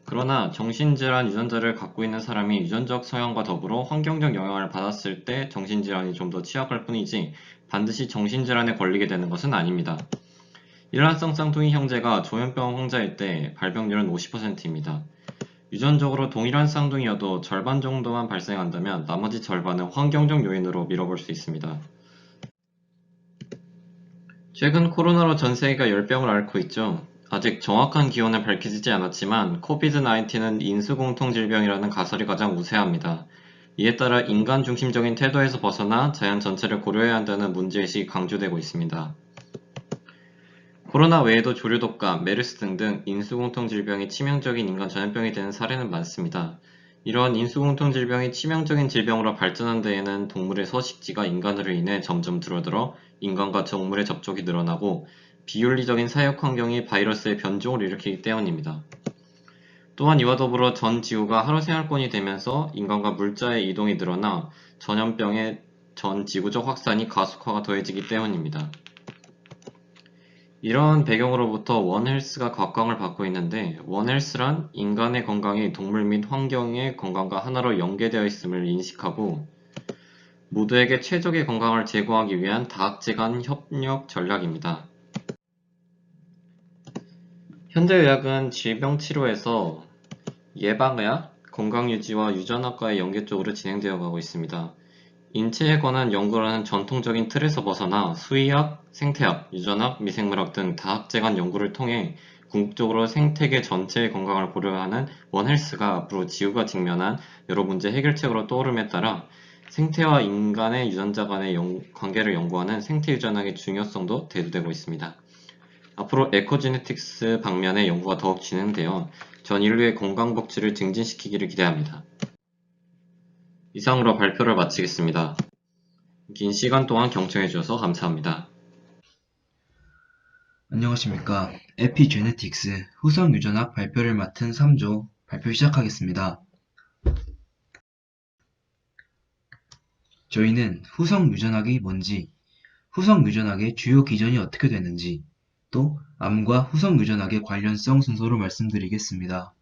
그러나 정신질환 유전자를 갖고 있는 사람이 유전적 성향과 더불어 환경적 영향을 받았을 때 정신질환이 좀 더 취약할 뿐이지 반드시 정신질환에 걸리게 되는 것은 아닙니다. 일란성 쌍둥이 형제가 조현병 환자일 때 발병률은 50%입니다. 유전적으로 동일한 쌍둥이여도 절반 정도만 발생한다면 나머지 절반은 환경적 요인으로 미뤄볼 수 있습니다. 최근 코로나로 전 세계가 열병을 앓고 있죠. 아직 정확한 기원은 밝혀지지 않았지만 코비드-19은 인수공통질병이라는 가설이 가장 우세합니다. 이에 따라 인간 중심적인 태도에서 벗어나 자연 전체를 고려해야 한다는 문제의식이 강조되고 있습니다. 코로나 외에도 조류독감, 메르스 등등 인수공통질병이 치명적인 인간 전염병이 되는 사례는 많습니다. 이러한 인수공통질병이 치명적인 질병으로 발전한 데에는 동물의 서식지가 인간으로 인해 점점 줄어들어 인간과 동물의 접촉이 늘어나고 비윤리적인 사육 환경이 바이러스의 변종을 일으키기 때문입니다. 또한 이와 더불어 전 지구가 하루 생활권이 되면서 인간과 물자의 이동이 늘어나 전염병의 전 지구적 확산이 가속화가 더해지기 때문입니다. 이러한 배경으로부터 원헬스가 각광을 받고 있는데 원헬스란 인간의 건강이 동물 및 환경의 건강과 하나로 연계되어 있음을 인식하고 모두에게 최적의 건강을 제공하기 위한 다학제 간 협력 전략입니다. 현대의학은 질병치료에서 예방의학, 건강유지와 유전학과의 연계 쪽으로 진행되어 가고 있습니다. 인체에 관한 연구라는 전통적인 틀에서 벗어나 수의학, 생태학, 유전학, 미생물학 등 다학제 간 연구를 통해 궁극적으로 생태계 전체의 건강을 고려하는 원헬스가 앞으로 지구가 직면한 여러 문제 해결책으로 떠오름에 따라 생태와 인간의 유전자 간의 관계를 연구하는 생태유전학의 중요성도 대두되고 있습니다. 앞으로 에코지네틱스 방면의 연구가 더욱 진행되어 전 인류의 건강복지를 증진시키기를 기대합니다. 이상으로 발표를 마치겠습니다. 긴 시간 동안 경청해 주셔서 감사합니다. 안녕하십니까. 에피제네틱스 후성 유전학 발표를 맡은 3조 발표 시작하겠습니다. 저희는 후성 유전학이 뭔지, 후성 유전학의 주요 기전이 어떻게 되는지, 또 암과 후성 유전학의 관련성 순서로 말씀드리겠습니다.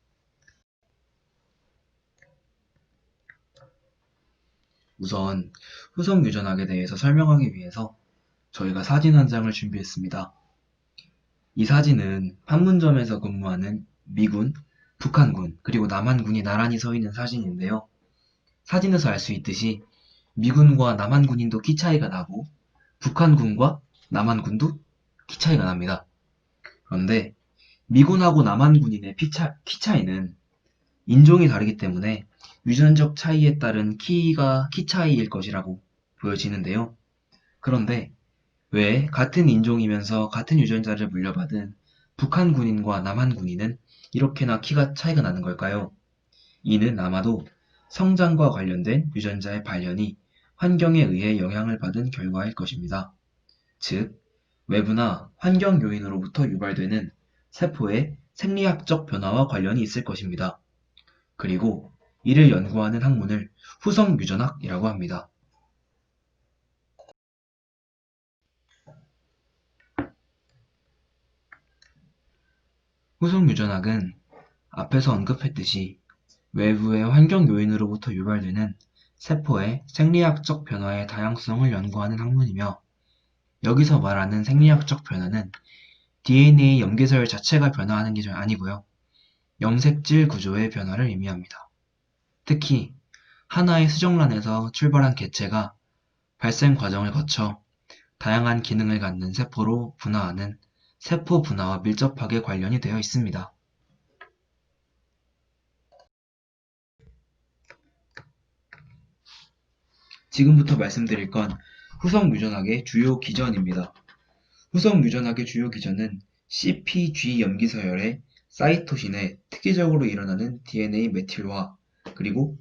우선 후성 유전학에 대해서 설명하기 위해서 저희가 사진 한 장을 준비했습니다. 이 사진은 판문점에서 근무하는 미군 북한군 그리고 남한군이 나란히 서 있는 사진인데요. 사진에서 알 수 있듯이 미군과 남한군인도 키 차이가 나고 북한군과 남한군도 키 차이가 납니다. 그런데 미군하고 남한군인의 키 차이는 인종이 다르기 때문에 유전적 차이에 따른 키 차이일 것이라고 보여지는데요. 그런데 왜 같은 인종이면서 같은 유전자를 물려받은 북한 군인과 남한 군인은 이렇게나 키가 차이가 나는 걸까요? 이는 아마도 성장과 관련된 유전자의 발현이 환경에 의해 영향을 받은 결과일 것입니다. 즉, 외부나 환경 요인으로부터 유발되는 세포의 생리학적 변화와 관련이 있을 것입니다. 그리고 이를 연구하는 학문을 후성 유전학이라고 합니다. 후성 유전학은 앞에서 언급했듯이 외부의 환경 요인으로부터 유발되는 세포의 생리학적 변화의 다양성을 연구하는 학문이며, 여기서 말하는 생리학적 변화는 DNA 염기서열 자체가 변화하는 게 아니고요. 염색질 구조의 변화를 의미합니다. 특히 하나의 수정란에서 출발한 개체가 발생 과정을 거쳐 다양한 기능을 갖는 세포로 분화하는 세포 분화와 밀접하게 관련이 되어 있습니다. 지금부터 말씀드릴 건 후성 유전학의 주요 기전입니다. 후성 유전학의 주요 기전은 CpG 염기서열의 사이토신에 특이적으로 일어나는 DNA 메틸화, 그리고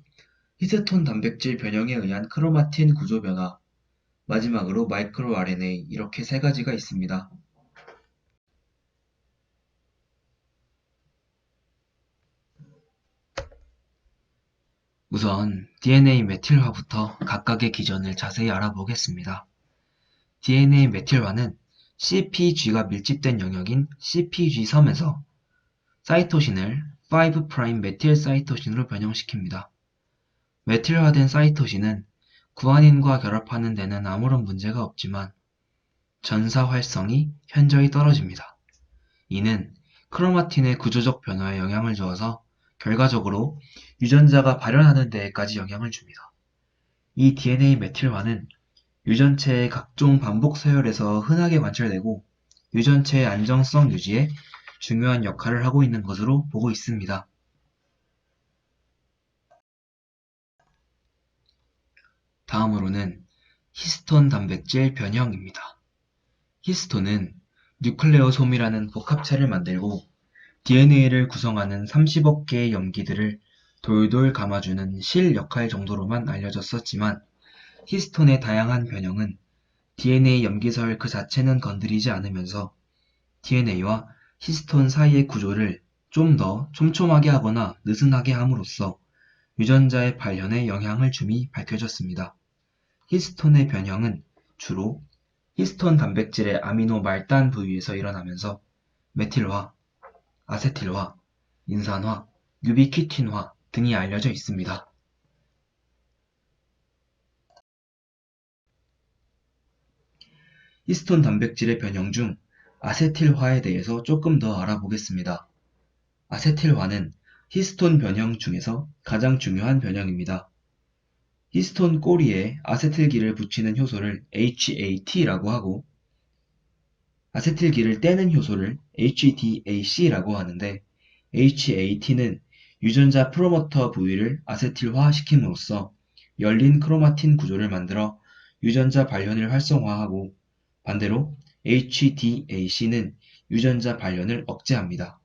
히스톤 단백질 변형에 의한 크로마틴 구조 변화, 마지막으로 마이크로 RNA, 이렇게 세 가지가 있습니다. 우선 DNA 메틸화부터 각각의 기전을 자세히 알아보겠습니다. DNA 메틸화는 CpG가 밀집된 영역인 CpG 섬에서 사이토신을 5' 메틸 사이토신으로 변형시킵니다. 메틸화된 사이토신은 구안인과 결합하는 데는 아무런 문제가 없지만 전사 활성이 현저히 떨어집니다. 이는 크로마틴의 구조적 변화에 영향을 주어서 결과적으로 유전자가 발현하는 데에까지 영향을 줍니다. 이 DNA 메틸화는 유전체의 각종 반복 서열에서 흔하게 관찰되고 유전체의 안정성 유지에 중요한 역할을 하고 있는 것으로 보고 있습니다. 다음으로는 히스톤 단백질 변형입니다. 히스톤은 뉴클레오솜이라는 복합체를 만들고 DNA를 구성하는 30억 개의 염기들을 돌돌 감아주는 실 역할 정도로만 알려졌었지만, 히스톤의 다양한 변형은 DNA 염기설 그 자체는 건드리지 않으면서 DNA와 히스톤 사이의 구조를 좀 더 촘촘하게 하거나 느슨하게 함으로써 유전자의 발현에 영향을 줌이 밝혀졌습니다. 히스톤의 변형은 주로 히스톤 단백질의 아미노 말단 부위에서 일어나면서 메틸화, 아세틸화, 인산화, 유비퀴틴화 등이 알려져 있습니다. 히스톤 단백질의 변형 중 아세틸화에 대해서 조금 더 알아보겠습니다. 아세틸화는 히스톤 변형 중에서 가장 중요한 변형입니다. 히스톤 꼬리에 아세틸기를 붙이는 효소를 HAT라고 하고, 아세틸기를 떼는 효소를 HDAC라고 하는데, HAT는 유전자 프로모터 부위를 아세틸화 시킴으로써 열린 크로마틴 구조를 만들어 유전자 발현을 활성화하고, 반대로 HDAC는 유전자 발현을 억제합니다.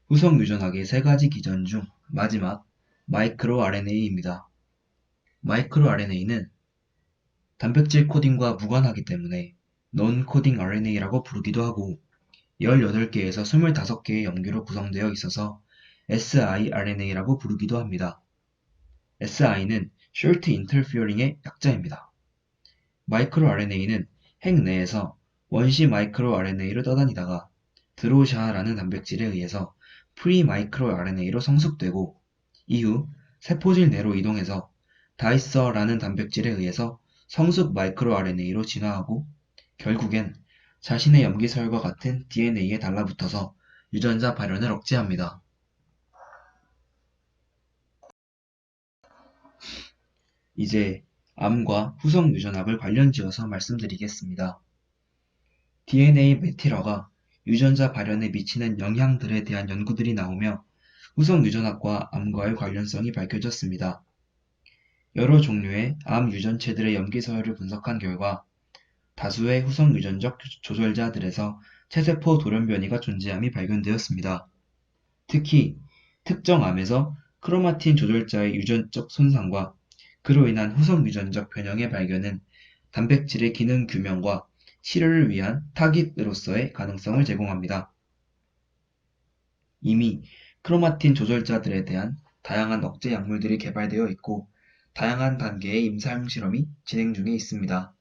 후성 유전학의 세 가지 기전 중 마지막 마이크로 RNA입니다. 마이크로 RNA는 단백질 코딩과 무관하기 때문에 논 코딩 RNA라고 부르기도 하고 18개에서 25개의 염기로 구성되어 있어서 siRNA라고 부르기도 합니다. si는 Short Interfering의 약자입니다. 마이크로 RNA는 핵 내에서 원시 마이크로 RNA로 떠다니다가 드로샤라는 단백질에 의해서 프리 마이크로 RNA로 성숙되고 이후 세포질 내로 이동해서 다이서라는 단백질에 의해서 성숙 마이크로 RNA로 진화하고 결국엔 자신의 염기서열과 같은 DNA에 달라붙어서 유전자 발현을 억제합니다. 이제 암과 후성 유전학을 관련지어서 말씀드리겠습니다. DNA 메틸화가 유전자 발현에 미치는 영향들에 대한 연구들이 나오며 후성 유전학과 암과의 관련성이 밝혀졌습니다. 여러 종류의 암 유전체들의 염기서열을 분석한 결과 다수의 후성 유전적 조절자들에서 체세포 돌연변이가 존재함이 발견되었습니다. 특히 특정 암에서 크로마틴 조절자의 유전적 손상과 그로 인한 후성 유전적 변형의 발견은 단백질의 기능 규명과 치료를 위한 타깃으로서의 가능성을 제공합니다. 이미 크로마틴 조절자들에 대한 다양한 억제 약물들이 개발되어 있고 다양한 단계의 임상 실험이 진행 중에 있습니다.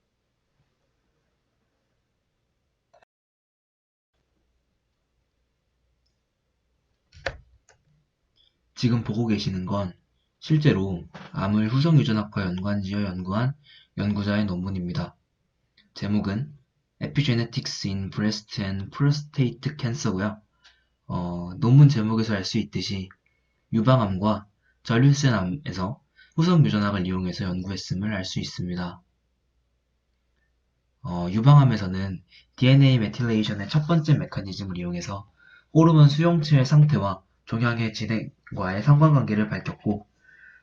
지금 보고 계시는 건 실제로 암을 후성 유전학과 연관지어 연구한 연구자의 논문입니다. 제목은 Epigenetics in Breast and Prostate Cancer고요. 논문 제목에서 알 수 있듯이 유방암과 전립腺 암에서 후성 유전학을 이용해서 연구했음을 알 수 있습니다. 유방암에서는 DNA 메틸레이션의 첫 번째 메커니즘을 이용해서 호르몬 수용체의 상태와 종양의 진행과의 상관관계를 밝혔고,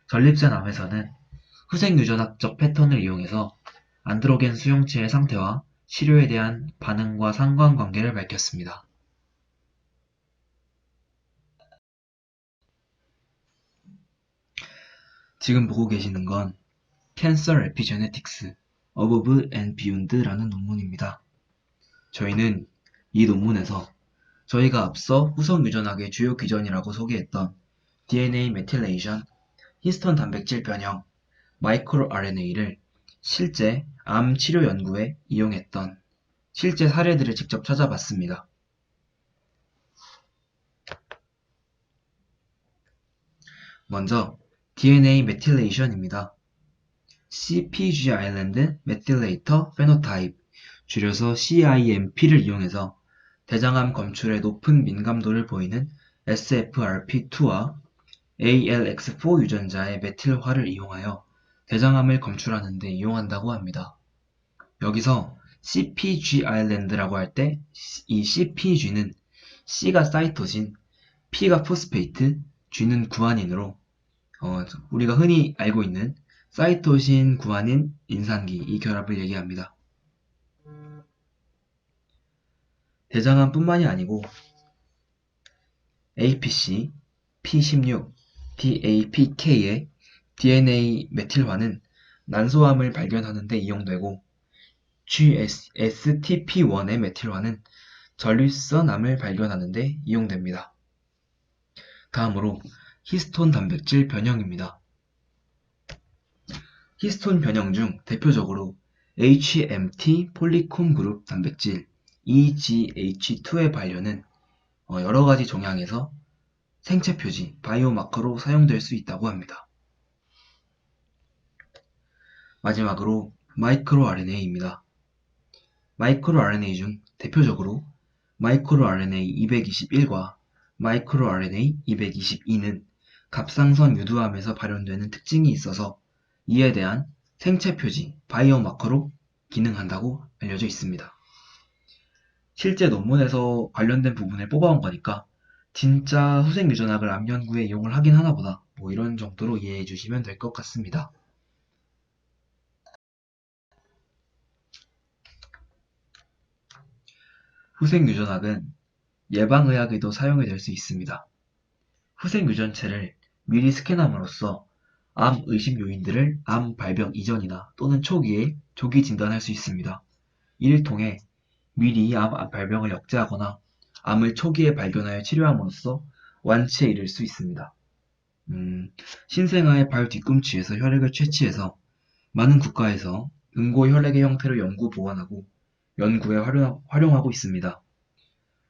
전립腺 암에서는 후생 유전학적 패턴을 이용해서 안드로겐 수용체의 상태와 치료에 대한 반응과 상관관계를 밝혔습니다. 지금 보고 계시는 건 Cancer Epigenetics Above and Beyond라는 논문입니다. 저희는 이 논문에서 저희가 앞서 후성 유전학의 주요 기전이라고 소개했던 DNA 메틸레이션, 히스톤 단백질 변형, 마이크로 RNA를 실제 암 치료 연구에 이용했던 실제 사례들을 직접 찾아봤습니다. 먼저 DNA 메틸레이션입니다. CpG 아일랜드 메틸레이터 페노타입, 줄여서 CIMP를 이용해서 대장암 검출에 높은 민감도를 보이는 SFRP2와 ALX4 유전자의 메틸화를 이용하여 대장암을 검출하는 데 이용한다고 합니다. 여기서 CpG 아일랜드라고 할 때 이 CpG는 C가 사이토신, P가 포스페이트, G는 구아닌으로 우리가 흔히 알고 있는 사이토신, 구아닌, 인산기 이 결합을 얘기합니다. 대장암뿐만이 아니고 APC, P16, DAPK의 DNA 메틸화는 난소암을 발견하는 데 이용되고 GSTP1의 메틸화는 전립선암을 발견하는 데 이용됩니다. 다음으로 히스톤 단백질 변형입니다. 히스톤 변형 중 대표적으로 HMT 폴리콤 그룹 단백질 EGH2의 발현은 여러가지 종양에서 생체 표지, 바이오마커로 사용될 수 있다고 합니다. 마지막으로 마이크로 RNA입니다. 마이크로 RNA 중 대표적으로 마이크로 RNA 221과 마이크로 RNA 222는 갑상선 유두암에서 발현되는 특징이 있어서 이에 대한 생체 표지, 바이오마커로 기능한다고 알려져 있습니다. 실제 논문에서 관련된 부분을 뽑아온 거니까 진짜 후생 유전학을 암 연구에 이용을 하긴 하나 보다, 이런 정도로 이해해 주시면 될 것 같습니다. 후생 유전학은 예방의학에도 사용이 될 수 있습니다. 후생 유전체를 미리 스캔함으로써 암 의심 요인들을 암 발병 이전이나 또는 초기에 조기 진단할 수 있습니다. 이를 통해 미리 암 발병을 억제하거나 암을 초기에 발견하여 치료함으로써 완치에 이를 수 있습니다. 신생아의 발 뒤꿈치에서 혈액을 채취해서 많은 국가에서 응고 혈액의 형태를 연구 보관하고 연구에 활용하고 있습니다.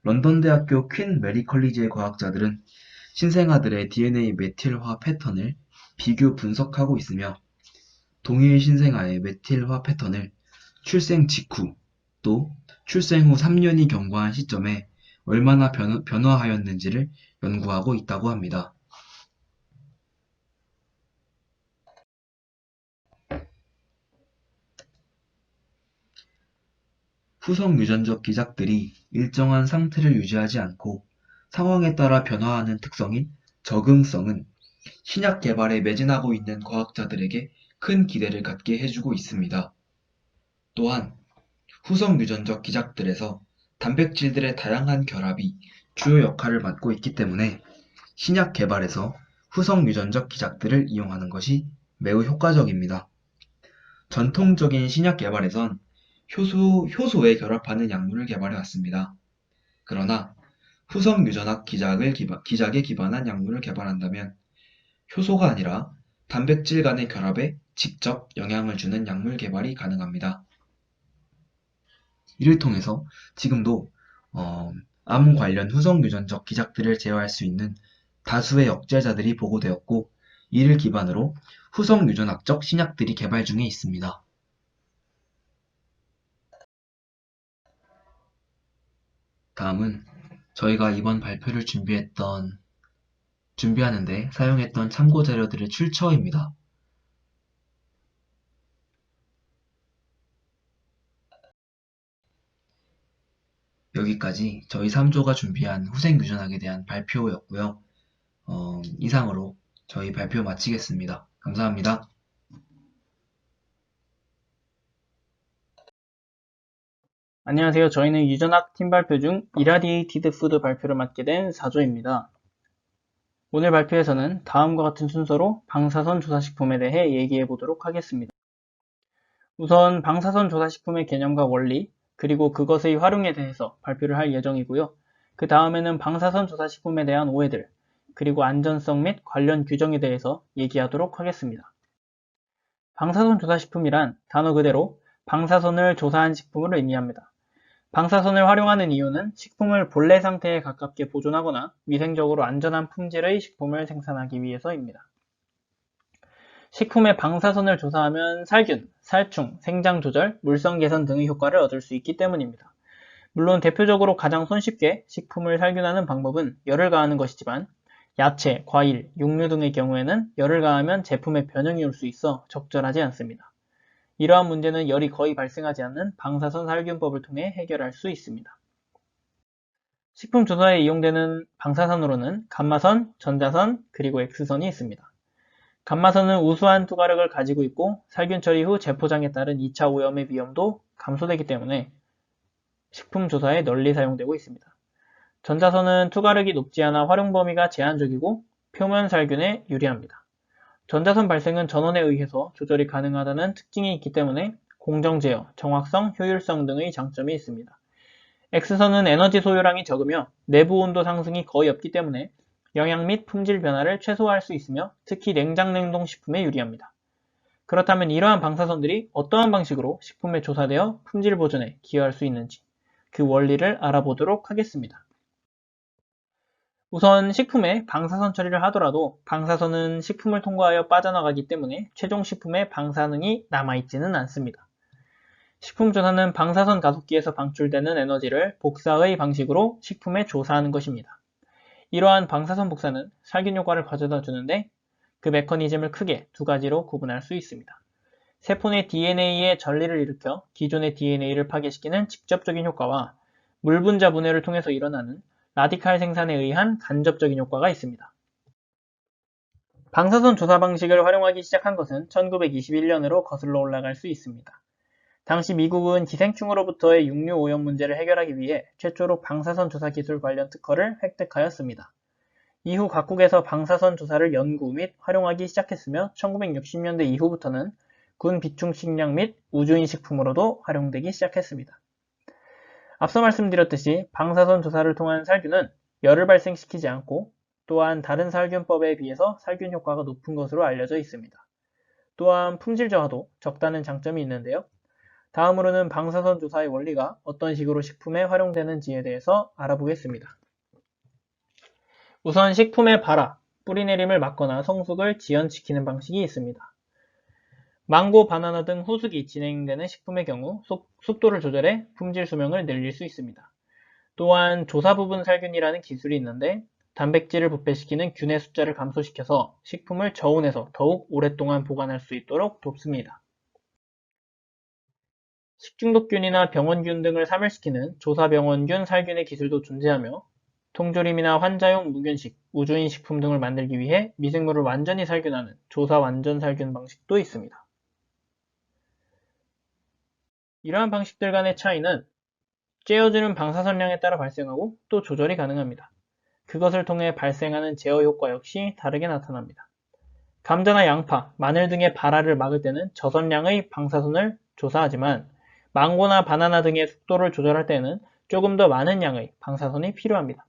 런던 대학교 퀸 메리 컬리지의 과학자들은 신생아들의 DNA 메틸화 패턴을 비교 분석하고 있으며 동일 신생아의 메틸화 패턴을 출생 직후 또 출생 후 3년이 경과한 시점에 얼마나 변화하였는지를 연구하고 있다고 합니다. 후성 유전적 기작들이 일정한 상태를 유지하지 않고 상황에 따라 변화하는 특성인 적응성은 신약 개발에 매진하고 있는 과학자들에게 큰 기대를 갖게 해주고 있습니다. 또한 후성 유전적 기작들에서 단백질들의 다양한 결합이 주요 역할을 맡고 있기 때문에 신약 개발에서 후성 유전적 기작들을 이용하는 것이 매우 효과적입니다. 전통적인 신약 개발에선 효소에 결합하는 약물을 개발해 왔습니다. 그러나 후성 유전학 기작에 기반한 약물을 개발한다면 효소가 아니라 단백질 간의 결합에 직접 영향을 주는 약물 개발이 가능합니다. 이를 통해서 지금도 암 관련 후성 유전적 기작들을 제어할 수 있는 다수의 억제자들이 보고되었고, 이를 기반으로 후성 유전학적 신약들이 개발 중에 있습니다. 다음은 저희가 이번 발표를 준비하는데 사용했던 참고 자료들의 출처입니다. 여기까지 저희 3조가 준비한 후생 유전학에 대한 발표였고요. 이상으로 저희 발표 마치겠습니다. 감사합니다. 안녕하세요. 저희는 유전학 팀 발표 중 이라디에이티드 푸드 발표를 맡게 된 4조입니다. 오늘 발표에서는 다음과 같은 순서로 방사선 조사식품에 대해 얘기해 보도록 하겠습니다. 우선 방사선 조사식품의 개념과 원리, 그리고 그것의 활용에 대해서 발표를 할 예정이고요. 그 다음에는 방사선 조사식품에 대한 오해들, 그리고 안전성 및 관련 규정에 대해서 얘기하도록 하겠습니다. 방사선 조사식품이란 단어 그대로 방사선을 조사한 식품을 의미합니다. 방사선을 활용하는 이유는 식품을 본래 상태에 가깝게 보존하거나 위생적으로 안전한 품질의 식품을 생산하기 위해서입니다. 식품의 방사선을 조사하면 살균, 살충, 생장 조절, 물성 개선 등의 효과를 얻을 수 있기 때문입니다. 물론 대표적으로 가장 손쉽게 식품을 살균하는 방법은 열을 가하는 것이지만 야채, 과일, 육류 등의 경우에는 열을 가하면 제품에 변형이 올 수 있어 적절하지 않습니다. 이러한 문제는 열이 거의 발생하지 않는 방사선 살균법을 통해 해결할 수 있습니다. 식품 조사에 이용되는 방사선으로는 감마선, 전자선, 그리고 X선이 있습니다. 감마선은 우수한 투과력을 가지고 있고 살균 처리 후 재포장에 따른 2차 오염의 위험도 감소되기 때문에 식품 조사에 널리 사용되고 있습니다. 전자선은 투과력이 높지 않아 활용 범위가 제한적이고 표면 살균에 유리합니다. 전자선 발생은 전원에 의해서 조절이 가능하다는 특징이 있기 때문에 공정 제어, 정확성, 효율성 등의 장점이 있습니다. X선은 에너지 소요량이 적으며 내부 온도 상승이 거의 없기 때문에 영양 및 품질 변화를 최소화할 수 있으며 특히 냉장 냉동 식품에 유리합니다. 그렇다면 이러한 방사선들이 어떠한 방식으로 식품에 조사되어 품질 보존에 기여할 수 있는지 그 원리를 알아보도록 하겠습니다. 우선 식품에 방사선 처리를 하더라도 방사선은 식품을 통과하여 빠져나가기 때문에 최종 식품에 방사능이 남아있지는 않습니다. 식품 조사는 방사선 가속기에서 방출되는 에너지를 복사의 방식으로 식품에 조사하는 것입니다. 이러한 방사선 복사는 살균 효과를 가져다 주는데 그 메커니즘을 크게 두 가지로 구분할 수 있습니다. 세포 내 DNA의 전리를 일으켜 기존의 DNA를 파괴시키는 직접적인 효과와 물 분자 분해를 통해서 일어나는 라디칼 생산에 의한 간접적인 효과가 있습니다. 방사선 조사 방식을 활용하기 시작한 것은 1921년으로 거슬러 올라갈 수 있습니다. 당시 미국은 기생충으로부터의 육류 오염 문제를 해결하기 위해 최초로 방사선 조사 기술 관련 특허를 획득하였습니다. 이후 각국에서 방사선 조사를 연구 및 활용하기 시작했으며 1960년대 이후부터는 군 비축 식량 및 우주인 식품으로도 활용되기 시작했습니다. 앞서 말씀드렸듯이 방사선 조사를 통한 살균은 열을 발생시키지 않고 또한 다른 살균법에 비해서 살균 효과가 높은 것으로 알려져 있습니다. 또한 품질 저하도 적다는 장점이 있는데요. 다음으로는 방사선 조사의 원리가 어떤 식으로 식품에 활용되는지에 대해서 알아보겠습니다. 우선 식품의 발화, 뿌리내림을 막거나 성숙을 지연시키는 방식이 있습니다. 망고, 바나나 등 후숙이 진행되는 식품의 경우 숙도를 조절해 품질 수명을 늘릴 수 있습니다. 또한 조사 부분 살균이라는 기술이 있는데 단백질을 부패시키는 균의 숫자를 감소시켜서 식품을 저온에서 더욱 오랫동안 보관할 수 있도록 돕습니다. 식중독균이나 병원균 등을 사멸시키는 조사병원균 살균의 기술도 존재하며 통조림이나 환자용 무균식, 우주인 식품 등을 만들기 위해 미생물을 완전히 살균하는 조사 완전 살균 방식도 있습니다. 이러한 방식들 간의 차이는 쬐어주는 방사선량에 따라 발생하고 또 조절이 가능합니다. 그것을 통해 발생하는 제어 효과 역시 다르게 나타납니다. 감자나 양파, 마늘 등의 발화를 막을 때는 저선량의 방사선을 조사하지만 망고나 바나나 등의 숙도를 조절할 때는 조금 더 많은 양의 방사선이 필요합니다.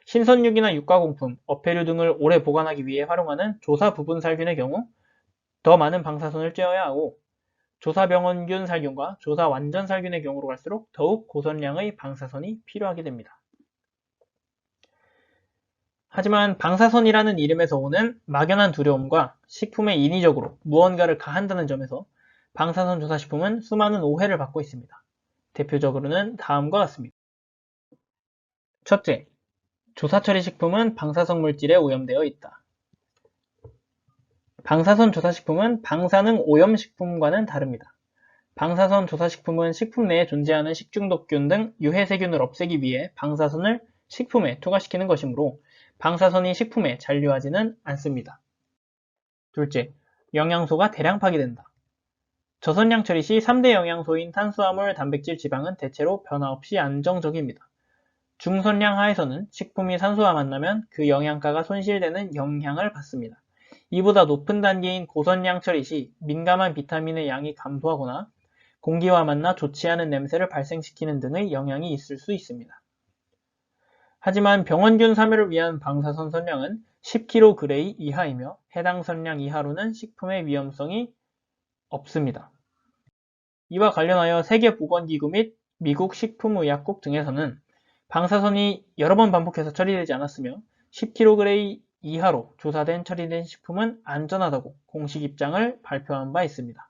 신선육이나 육가공품, 어패류 등을 오래 보관하기 위해 활용하는 조사 부분 살균의 경우 더 많은 방사선을 쬐어야 하고 조사병원균 살균과 조사 완전 살균의 경우로 갈수록 더욱 고선량의 방사선이 필요하게 됩니다. 하지만 방사선이라는 이름에서 오는 막연한 두려움과 식품에 인위적으로 무언가를 가한다는 점에서 방사선 조사식품은 수많은 오해를 받고 있습니다. 대표적으로는 다음과 같습니다. 첫째, 조사처리 식품은 방사성 물질에 오염되어 있다. 방사선 조사식품은 방사능 오염식품과는 다릅니다. 방사선 조사식품은 식품 내에 존재하는 식중독균 등 유해세균을 없애기 위해 방사선을 식품에 투과시키는 것이므로 방사선이 식품에 잔류하지는 않습니다. 둘째, 영양소가 대량 파괴된다. 저선량 처리 시 3대 영양소인 탄수화물, 단백질, 지방은 대체로 변화 없이 안정적입니다. 중선량 하에서는 식품이 산소와 만나면 그 영양가가 손실되는 영향을 받습니다. 이보다 높은 단계인 고선량 처리 시 민감한 비타민의 양이 감소하거나 공기와 만나 좋지 않은 냄새를 발생시키는 등의 영향이 있을 수 있습니다. 하지만 병원균 사멸을 위한 방사선 선량은 10kg 이하이며 해당 선량 이하로는 식품의 위험성이 없습니다. 이와 관련하여 세계보건기구 및 미국 식품의약국 등에서는 방사선이 여러 번 반복해서 처리되지 않았으며 10kg 이하로 조사된 처리된 식품은 안전하다고 공식 입장을 발표한 바 있습니다.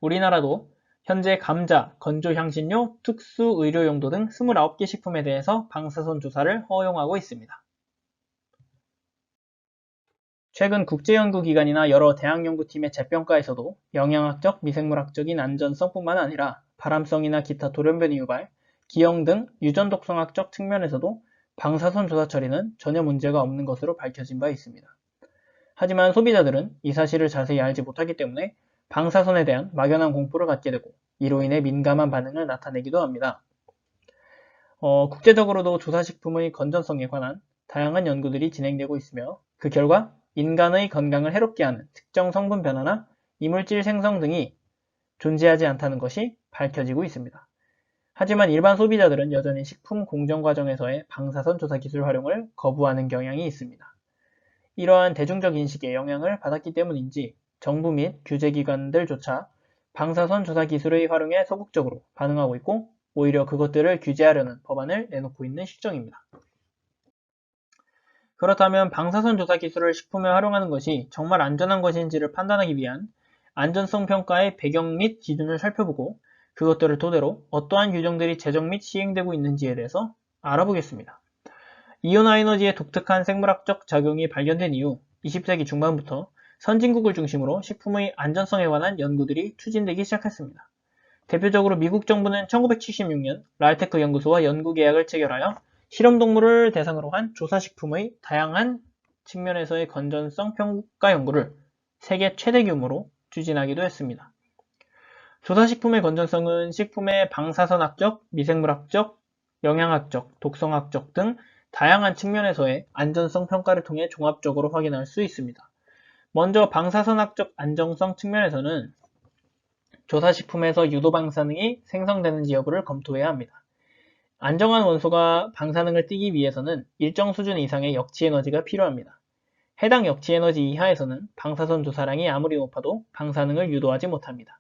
우리나라도 현재 감자, 건조향신료, 특수의료용도 등 29개 식품에 대해서 방사선 조사를 허용하고 있습니다. 최근 국제연구기관이나 여러 대학연구팀의 재평가에서도 영양학적, 미생물학적인 안전성뿐만 아니라 발암성이나 기타 돌연변이 유발, 기형 등 유전독성학적 측면에서도 방사선 조사 처리는 전혀 문제가 없는 것으로 밝혀진 바 있습니다. 하지만 소비자들은 이 사실을 자세히 알지 못하기 때문에 방사선에 대한 막연한 공포를 갖게 되고 이로 인해 민감한 반응을 나타내기도 합니다. 국제적으로도 조사식품의 건전성에 관한 다양한 연구들이 진행되고 있으며 그 결과 인간의 건강을 해롭게 하는 특정 성분 변화나 이물질 생성 등이 존재하지 않다는 것이 밝혀지고 있습니다. 하지만 일반 소비자들은 여전히 식품 공정 과정에서의 방사선 조사 기술 활용을 거부하는 경향이 있습니다. 이러한 대중적 인식에 영향을 받았기 때문인지 정부 및 규제기관들조차 방사선 조사 기술의 활용에 소극적으로 반응하고 있고 오히려 그것들을 규제하려는 법안을 내놓고 있는 실정입니다. 그렇다면 방사선 조사 기술을 식품에 활용하는 것이 정말 안전한 것인지를 판단하기 위한 안전성 평가의 배경 및 기준을 살펴보고 그것들을 토대로 어떠한 규정들이 제정 및 시행되고 있는지에 대해서 알아보겠습니다. 이온화 에너지의 독특한 생물학적 작용이 발견된 이후 20세기 중반부터 선진국을 중심으로 식품의 안전성에 관한 연구들이 추진되기 시작했습니다. 대표적으로 미국 정부는 1976년 랄테크 연구소와 연구 계약을 체결하여 실험동물을 대상으로 한 조사식품의 다양한 측면에서의 건전성 평가 연구를 세계 최대 규모로 추진하기도 했습니다. 조사식품의 건전성은 식품의 방사선학적, 미생물학적, 영양학적, 독성학적 등 다양한 측면에서의 안전성 평가를 통해 종합적으로 확인할 수 있습니다. 먼저 방사선학적 안정성 측면에서는 조사식품에서 유도방사능이 생성되는지 여부를 검토해야 합니다. 안정한 원소가 방사능을 띠기 위해서는 일정 수준 이상의 역치에너지가 필요합니다. 해당 역치에너지 이하에서는 방사선 조사량이 아무리 높아도 방사능을 유도하지 못합니다.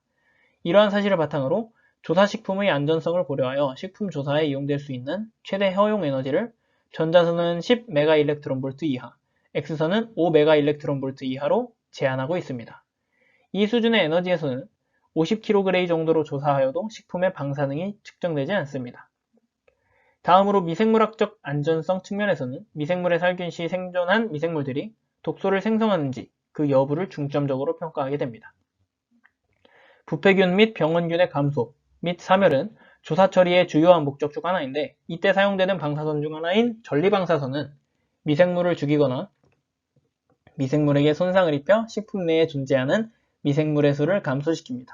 이러한 사실을 바탕으로 조사식품의 안전성을 고려하여 식품 조사에 이용될 수 있는 최대 허용 에너지를 전자선은 10MeV 이하, X선은 5MeV 이하로 제한하고 있습니다. 이 수준의 에너지에서는 50kg 정도로 조사하여도 식품의 방사능이 측정되지 않습니다. 다음으로 미생물학적 안전성 측면에서는 미생물의 살균 시 생존한 미생물들이 독소를 생성하는지 그 여부를 중점적으로 평가하게 됩니다. 부패균 및 병원균의 감소 및 사멸은 조사 처리의 주요한 목적 중 하나인데, 이때 사용되는 방사선 중 하나인 전리방사선은 미생물을 죽이거나 미생물에게 손상을 입혀 식품 내에 존재하는 미생물의 수를 감소시킵니다.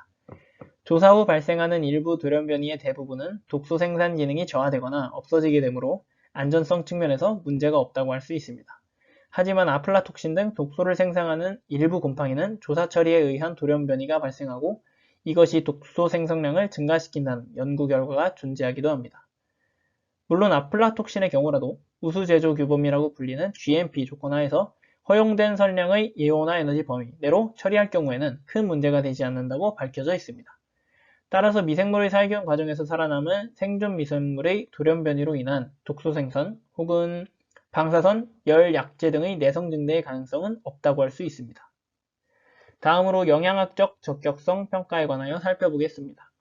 조사 후 발생하는 일부 돌연변이의 대부분은 독소 생산 기능이 저하되거나 없어지게 되므로 안전성 측면에서 문제가 없다고 할 수 있습니다. 하지만 아플라톡신 등 독소를 생성하는 일부 곰팡이는 조사 처리에 의한 돌연변이가 발생하고 이것이 독소 생성량을 증가시킨다는 연구 결과가 존재하기도 합니다. 물론 아플라톡신의 경우라도 우수 제조 규범이라고 불리는 GMP 조건 하에서 허용된 선량의 예호나 에너지 범위 내로 처리할 경우에는 큰 문제가 되지 않는다고 밝혀져 있습니다. 따라서 미생물의 살균 과정에서 살아남은 생존 미생물의 돌연변이로 인한 독소 생성 혹은 방사선, 열, 약제 등의 내성 증대의 가능성은 없다고 할 수 있습니다. 다음으로 영양학적 적격성 평가에 관하여 살펴보겠습니다.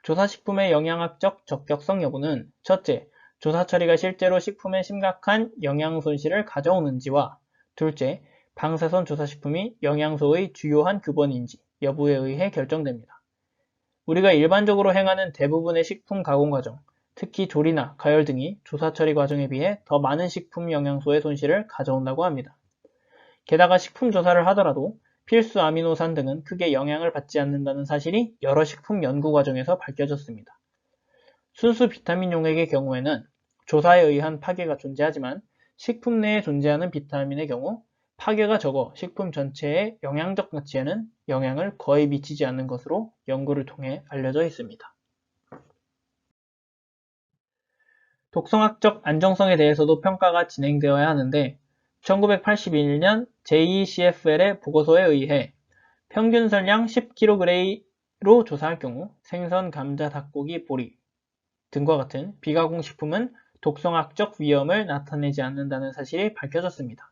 조사식품의 영양학적 적격성 여부는 첫째, 조사 처리가 실제로 식품에 심각한 영양 손실을 가져오는지와 둘째, 방사선 조사식품이 영양소의 주요한 규범인지 여부에 의해 결정됩니다. 우리가 일반적으로 행하는 대부분의 식품 가공 과정, 특히 조리나 가열 등이 조사 처리 과정에 비해 더 많은 식품 영양소의 손실을 가져온다고 합니다. 게다가 식품 조사를 하더라도 필수 아미노산 등은 크게 영향을 받지 않는다는 사실이 여러 식품 연구 과정에서 밝혀졌습니다. 순수 비타민 용액의 경우에는 조사에 의한 파괴가 존재하지만 식품 내에 존재하는 비타민의 경우 파괴가 적어 식품 전체의 영양적 가치에는 영향을 거의 미치지 않는 것으로 연구를 통해 알려져 있습니다. 독성학적 안정성에 대해서도 평가가 진행되어야 하는데 1981년 JECFL의 보고서에 의해 평균 선량 10kg로 조사할 경우 생선, 감자, 닭고기, 보리 등과 같은 비가공 식품은 독성학적 위험을 나타내지 않는다는 사실이 밝혀졌습니다.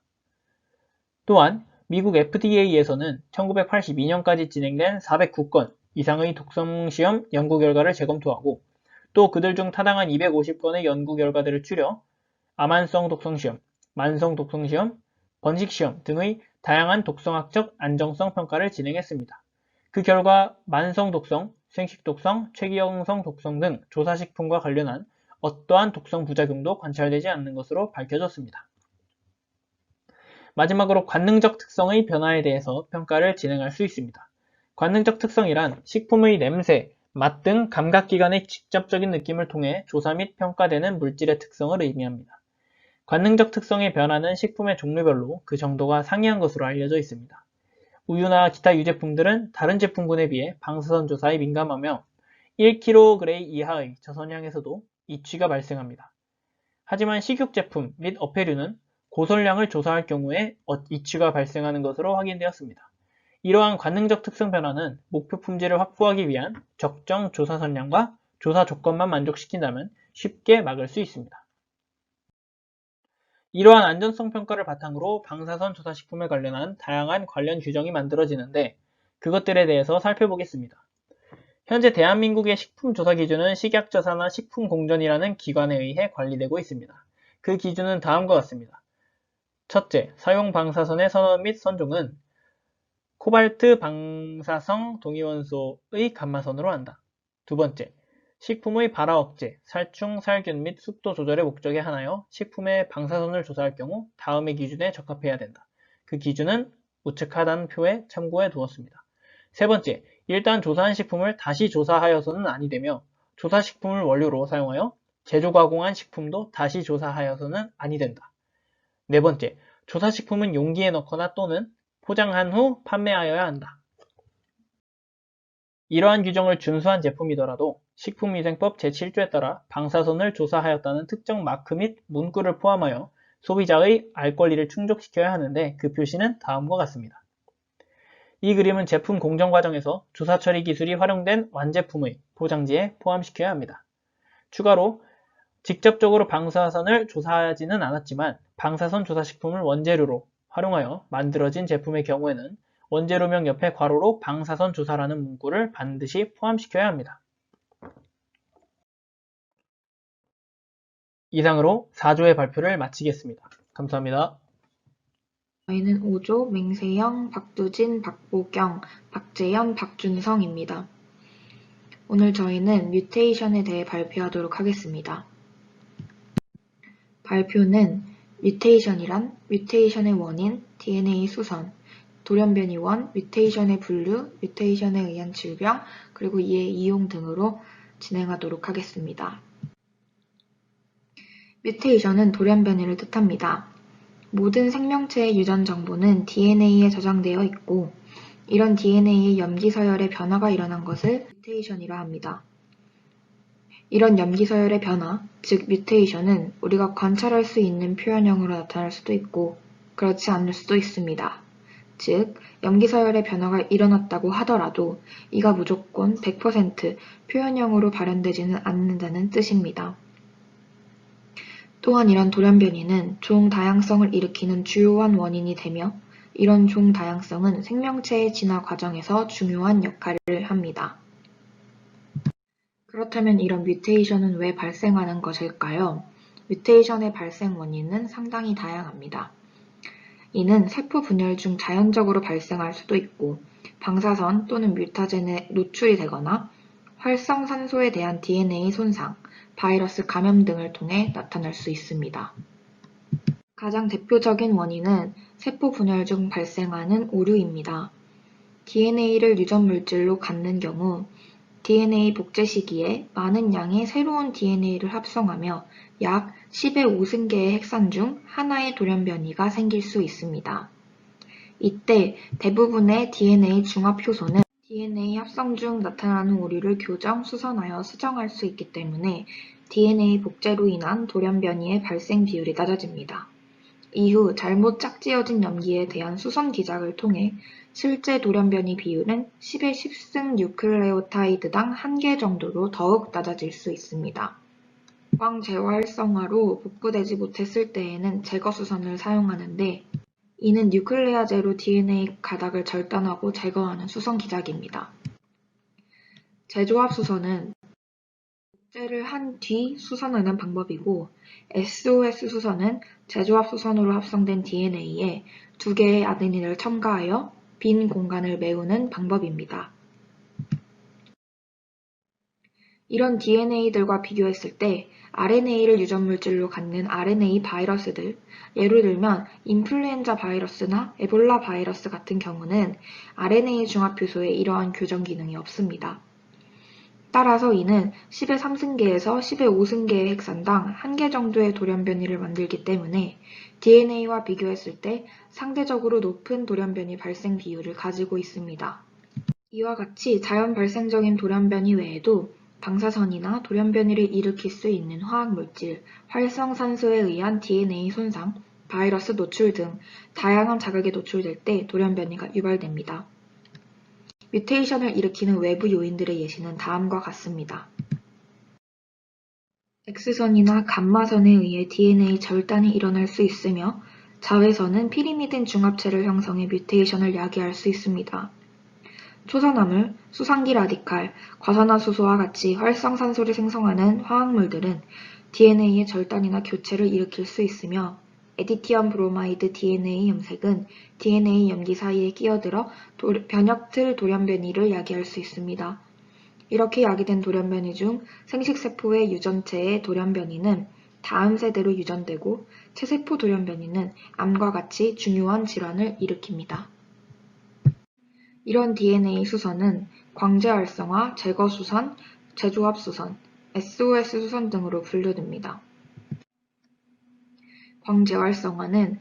또한 미국 FDA에서는 1982년까지 진행된 409건 이상의 독성시험 연구 결과를 재검토하고 또 그들 중 타당한 250건의 연구 결과들을 추려 암환성 독성시험, 만성 독성시험, 번식시험 등의 다양한 독성학적 안정성 평가를 진행했습니다. 그 결과 만성 독성, 생식독성, 최기형성 독성 등 조사식품과 관련한 어떠한 독성 부작용도 관찰되지 않는 것으로 밝혀졌습니다. 마지막으로 관능적 특성의 변화에 대해서 평가를 진행할 수 있습니다. 관능적 특성이란 식품의 냄새, 맛 등 감각기관의 직접적인 느낌을 통해 조사 및 평가되는 물질의 특성을 의미합니다. 관능적 특성의 변화는 식품의 종류별로 그 정도가 상이한 것으로 알려져 있습니다. 우유나 기타 유제품들은 다른 제품군에 비해 방사선 조사에 민감하며 1kg 이하의 저선량에서도 이취가 발생합니다. 하지만 식육 제품 및 어패류는 고선량을 조사할 경우에 이취가 발생하는 것으로 확인되었습니다. 이러한 관능적 특성 변화는 목표 품질을 확보하기 위한 적정 조사 선량과 조사 조건만 만족시킨다면 쉽게 막을 수 있습니다. 이러한 안전성 평가를 바탕으로 방사선 조사식품에 관련한 다양한 관련 규정이 만들어지는데 그것들에 대해서 살펴보겠습니다. 현재 대한민국의 식품조사 기준은 식약처사나 식품공전이라는 기관에 의해 관리되고 있습니다. 그 기준은 다음과 같습니다. 첫째, 사용 방사선의 선호 및 선종은 코발트 방사성 동위원소의 감마선으로 한다. 두 번째, 식품의 발화 억제, 살충, 살균 및 습도 조절의 목적에 한하여 식품의 방사선을 조사할 경우 다음의 기준에 적합해야 된다. 그 기준은 우측 하단 표에 참고해 두었습니다. 세 번째, 일단 조사한 식품을 다시 조사하여서는 아니 되며 조사식품을 원료로 사용하여 제조가공한 식품도 다시 조사하여서는 아니 된다. 네 번째, 조사식품은 용기에 넣거나 또는 포장한 후 판매하여야 한다. 이러한 규정을 준수한 제품이더라도 식품위생법 제7조에 따라 방사선을 조사하였다는 특정 마크 및 문구를 포함하여 소비자의 알 권리를 충족시켜야 하는데 그 표시는 다음과 같습니다. 이 그림은 제품 공정 과정에서 조사 처리 기술이 활용된 완제품의 포장지에 포함시켜야 합니다. 추가로 직접적으로 방사선을 조사하지는 않았지만 방사선 조사식품을 원재료로 활용하여 만들어진 제품의 경우에는 원재료명 옆에 괄호로 방사선 조사라는 문구를 반드시 포함시켜야 합니다. 이상으로 4조의 발표를 마치겠습니다. 감사합니다. 저희는 5조 맹세영, 박두진, 박보경, 박재현, 박준성입니다. 오늘 저희는 뮤테이션에 대해 발표하도록 하겠습니다. 발표는 뮤테이션이란 뮤테이션의 원인, DNA 수선, 돌연변이 원, 뮤테이션의 분류, 뮤테이션에 의한 질병, 그리고 이의 이용 등으로 진행하도록 하겠습니다. 뮤테이션은 돌연변이를 뜻합니다. 모든 생명체의 유전 정보는 DNA에 저장되어 있고 이런 DNA의 염기서열의 변화가 일어난 것을 뮤테이션이라 합니다. 이런 염기서열의 변화, 즉 뮤테이션은 우리가 관찰할 수 있는 표현형으로 나타날 수도 있고 그렇지 않을 수도 있습니다. 즉 염기서열의 변화가 일어났다고 하더라도 이가 무조건 100% 표현형으로 발현되지는 않는다는 뜻입니다. 또한 이런 돌연변이는 종 다양성을 일으키는 주요한 원인이 되며 이런 종 다양성은 생명체의 진화 과정에서 중요한 역할을 합니다. 그렇다면 이런 뮤테이션은 왜 발생하는 것일까요? 뮤테이션의 발생 원인은 상당히 다양합니다. 이는 세포 분열 중 자연적으로 발생할 수도 있고 방사선 또는 뮤타젠에 노출이 되거나 활성산소에 대한 DNA 손상, 바이러스 감염 등을 통해 나타날 수 있습니다. 가장 대표적인 원인은 세포 분열 중 발생하는 오류입니다. DNA를 유전물질로 갖는 경우 DNA 복제 시기에 많은 양의 새로운 DNA를 합성하며 약 10의 5승계의 핵산 중 하나의 돌연변이가 생길 수 있습니다. 이때 대부분의 DNA 중합 효소는 DNA 합성 중 나타나는 오류를 교정, 수선하여 수정할 수 있기 때문에 DNA 복제로 인한 돌연변이의 발생 비율이 낮아집니다. 이후 잘못 짝지어진 염기에 대한 수선 기작을 통해 실제 돌연변이 비율은 10의 10승 뉴클레오타이드당 1개 정도로 더욱 낮아질 수 있습니다. 광 재활성화로 복구되지 못했을 때에는 제거 수선을 사용하는데 이는 뉴클레아제로 DNA 가닥을 절단하고 제거하는 수선 기작입니다. 재조합 수선은 복제를 한 뒤 수선하는 방법이고 SOS 수선은 재조합 수선으로 합성된 DNA에 2개의 아데닌을 첨가하여 빈 공간을 메우는 방법입니다. 이런 DNA들과 비교했을 때 RNA를 유전물질로 갖는 RNA 바이러스들, 예를 들면 인플루엔자 바이러스나 에볼라 바이러스 같은 경우는 RNA 중합효소에 이러한 교정 기능이 없습니다. 따라서 이는 10의 3승계에서 10의 5승계의 핵산당 1개 정도의 돌연변이를 만들기 때문에 DNA와 비교했을 때 상대적으로 높은 돌연변이 발생 비율을 가지고 있습니다. 이와 같이 자연 발생적인 돌연변이 외에도 방사선이나 돌연변이를 일으킬 수 있는 화학물질, 활성산소에 의한 DNA 손상, 바이러스 노출 등 다양한 자극에 노출될 때 돌연변이가 유발됩니다. 뮤테이션을 일으키는 외부 요인들의 예시는 다음과 같습니다. X선이나 감마선에 의해 DNA 절단이 일어날 수 있으며 자외선은 피리미딘 중합체를 형성해 뮤테이션을 야기할 수 있습니다. 초산화물, 수상기 라디칼, 과산화수소와 같이 활성산소를 생성하는 화학물들은 DNA의 절단이나 교체를 일으킬 수 있으며 에디티엄 브로마이드 DNA 염색은 DNA 염기 사이에 끼어들어 변역틀 돌연변이를 야기할 수 있습니다. 이렇게 야기된 돌연변이 중 생식세포의 유전체의 돌연변이는 다음 세대로 유전되고 체세포 돌연변이는 암과 같이 중요한 질환을 일으킵니다. 이런 DNA 수선은 광제활성화, 제거수선, 재조합수선, SOS 수선 등으로 분류됩니다. 광제활성화는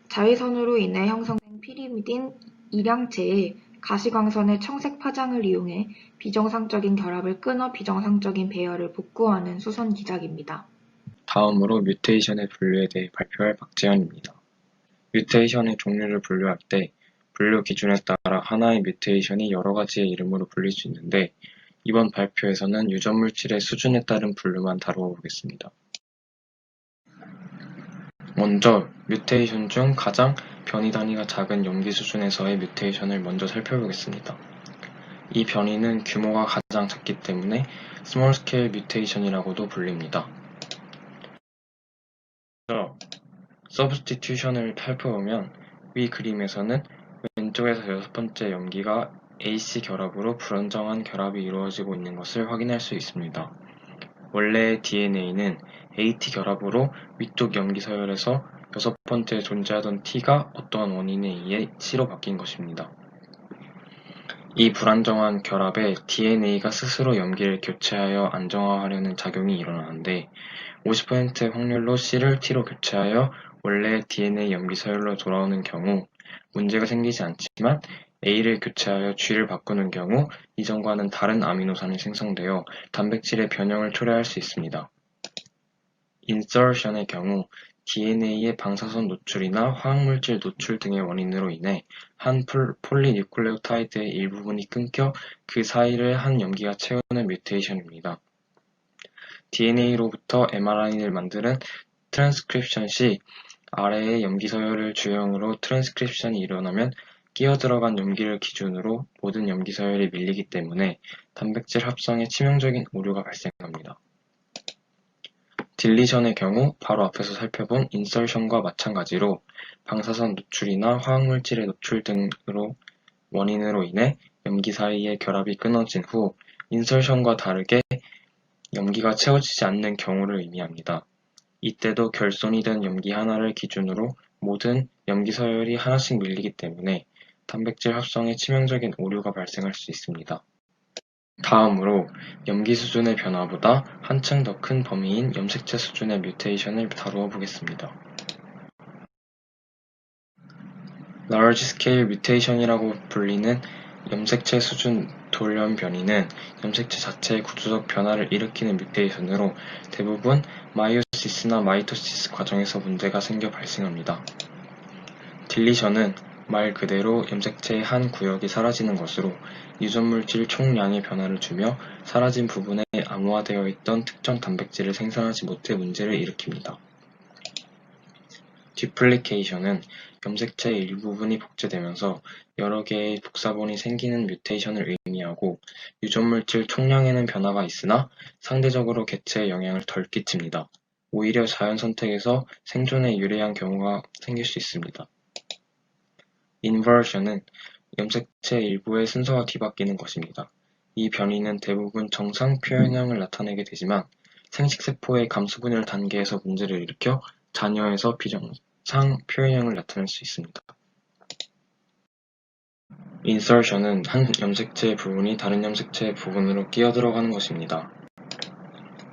자외선으로 인해 형성된 피리미딘 일양체에 가시광선의 청색 파장을 이용해 비정상적인 결합을 끊어 비정상적인 배열을 복구하는 수선 기작입니다. 다음으로 뮤테이션의 분류에 대해 발표할 박재현입니다. 뮤테이션의 종류를 분류할 때 분류 기준에 따라 하나의 뮤테이션이 여러 가지의 이름으로 불릴 수 있는데 이번 발표에서는 유전물질의 수준에 따른 분류만 다루어 보겠습니다. 먼저 뮤테이션 중 가장 변이 단위가 작은 염기 수준에서의 뮤테이션을 먼저 살펴보겠습니다. 이 변이는 규모가 가장 작기 때문에 스몰 스케일 뮤테이션이라고도 불립니다. 먼저 서브스티튜션을 살펴보면 위 그림에서는 왼쪽에서 6번째 염기가 AC 결합으로 불안정한 결합이 이루어지고 있는 것을 확인할 수 있습니다. 원래의 DNA는 AT 결합으로 위쪽 염기 서열에서 6번째 존재하던 T가 어떠한 원인에 의해 C로 바뀐 것입니다. 이 불안정한 결합에 DNA가 스스로 염기를 교체하여 안정화하려는 작용이 일어나는데 50%의 확률로 C를 T로 교체하여 원래의 DNA 염기 서열로 돌아오는 경우 문제가 생기지 않지만 A를 교체하여 G를 바꾸는 경우 이전과는 다른 아미노산이 생성되어 단백질의 변형을 초래할 수 있습니다. 인서션의 경우 DNA의 방사선 노출이나 화학물질 노출 등의 원인으로 인해 한 폴리뉴클레오타이드의 일부분이 끊겨 그 사이를 한 염기가 채우는 뮤테이션입니다. DNA로부터 mRNA를 만드는 트랜스크립션 시 아래의 염기 서열을 주형으로 트랜스크립션이 일어나면 끼어들어간 염기를 기준으로 모든 염기 서열이 밀리기 때문에 단백질 합성에 치명적인 오류가 발생합니다. 딜리션의 경우 바로 앞에서 살펴본 인설션과 마찬가지로 방사선 노출이나 화학물질의 노출 등으로 원인으로 인해 염기 사이의 결합이 끊어진 후 인설션과 다르게 염기가 채워지지 않는 경우를 의미합니다. 이때도 결손이 된 염기 하나를 기준으로 모든 염기 서열이 하나씩 밀리기 때문에 단백질 합성에 치명적인 오류가 발생할 수 있습니다. 다음으로 염기 수준의 변화보다 한층 더 큰 범위인 염색체 수준의 뮤테이션을 다루어 보겠습니다. Large Scale Mutation이라고 불리는 염색체 수준 돌연 변이는 염색체 자체의 구조적 변화를 일으키는 뮤테이션으로 대부분 마이오시스나 마이토시스 과정에서 문제가 생겨 발생합니다. 딜리션은 말 그대로 염색체의 한 구역이 사라지는 것으로 유전물질 총량의 변화를 주며 사라진 부분에 암호화되어 있던 특정 단백질을 생산하지 못해 문제를 일으킵니다. 디플리케이션은 염색체의 일부분이 복제되면서 여러 개의 복사본이 생기는 뮤테이션을 의미하고 유전물질 총량에는 변화가 있으나 상대적으로 개체에 영향을 덜 끼칩니다. 오히려 자연 선택에서 생존에 유리한 경우가 생길 수 있습니다. 인버션은 염색체 일부의 순서가 뒤바뀌는 것입니다. 이 변이는 대부분 정상 표현형을 나타내게 되지만 생식세포의 감수분열 단계에서 문제를 일으켜 자녀에서 비정상 표현형을 나타낼 수 있습니다. 인서션은 한 염색체의 부분이 다른 염색체의 부분으로 끼어들어가는 것입니다.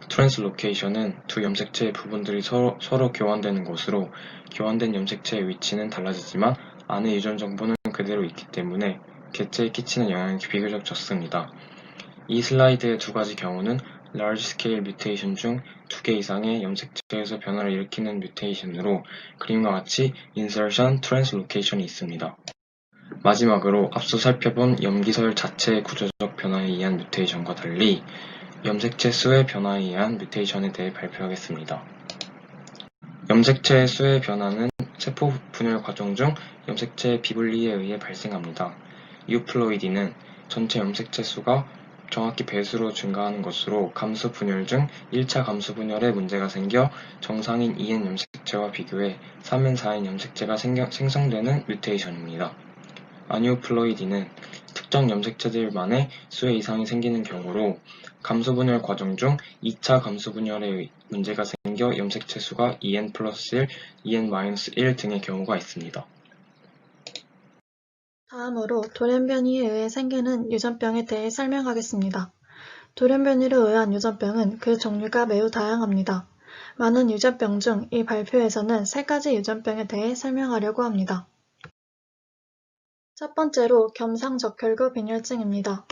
트랜스로케이션은 두 염색체의 부분들이 서로 교환되는 것으로 교환된 염색체의 위치는 달라지지만 안의 유전 정보는 그대로 있기 때문에 개체에 끼치는 영향이 비교적 적습니다. 이 슬라이드의 두 가지 경우는 large scale mutation 중 2개 이상의 염색체에서 변화를 일으키는 뮤테이션으로 그림과 같이 insertion, translocation이 있습니다. 마지막으로 앞서 살펴본 염기서열 자체의 구조적 변화에 의한 뮤테이션과 달리 염색체 수의 변화에 의한 뮤테이션에 대해 발표하겠습니다. 염색체의 수의 변화는 세포 분열 과정 중 염색체의 비분리에 의해 발생합니다. 유플로이디는 전체 염색체 수가 정확히 배수로 증가하는 것으로 감수 분열 중 1차 감수 분열에 문제가 생겨 정상인 2N 염색체와 비교해 3N, 4N 염색체가 생성되는 뮤테이션입니다. 아니오플로이디는 특정 염색체들만의 수의 이상이 생기는 경우로 감수 분열 과정 중 2차 감수 분열에 문제가 생겨 염색체 수가 2N 플러스 1, 2N 마이너스 1 등의 경우가 있습니다. 다음으로 돌연변이에 의해 생기는 유전병에 대해 설명하겠습니다. 돌연변이로 의한 유전병은 그 종류가 매우 다양합니다. 많은 유전병 중 이 발표에서는 3가지 유전병에 대해 설명하려고 합니다. 첫 번째로 겸상적혈구 빈혈증입니다.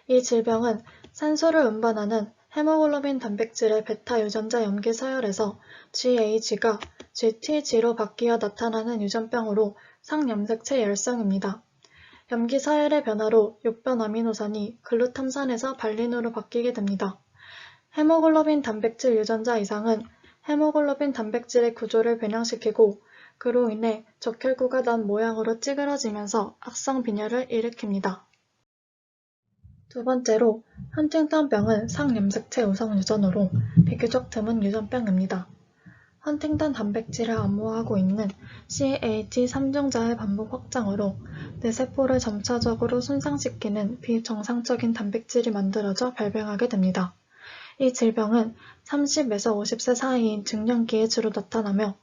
이 질병은 산소를 운반하는 헤모글로빈 단백질의 베타 유전자 염기 서열에서 GAG가 GTG로 바뀌어 나타나는 유전병으로 상염색체 열성입니다. 염기 서열의 변화로 6번 아미노산이 글루탐산에서 발린으로 바뀌게 됩니다. 헤모글로빈 단백질 유전자 이상은 헤모글로빈 단백질의 구조를 변형시키고 그로 인해 적혈구가 난 모양으로 찌그러지면서 악성 빈혈을 일으킵니다. 두 번째로 헌팅턴병은 상염색체 우성 유전으로 비교적 드문 유전병입니다. 헌팅턴 단백질을 암호화하고 있는 CAG3중자의 반복 확장으로 뇌세포를 점차적으로 손상시키는 비정상적인 단백질이 만들어져 발병하게 됩니다. 이 질병은 30에서 50세 사이인 중년기에 주로 나타나며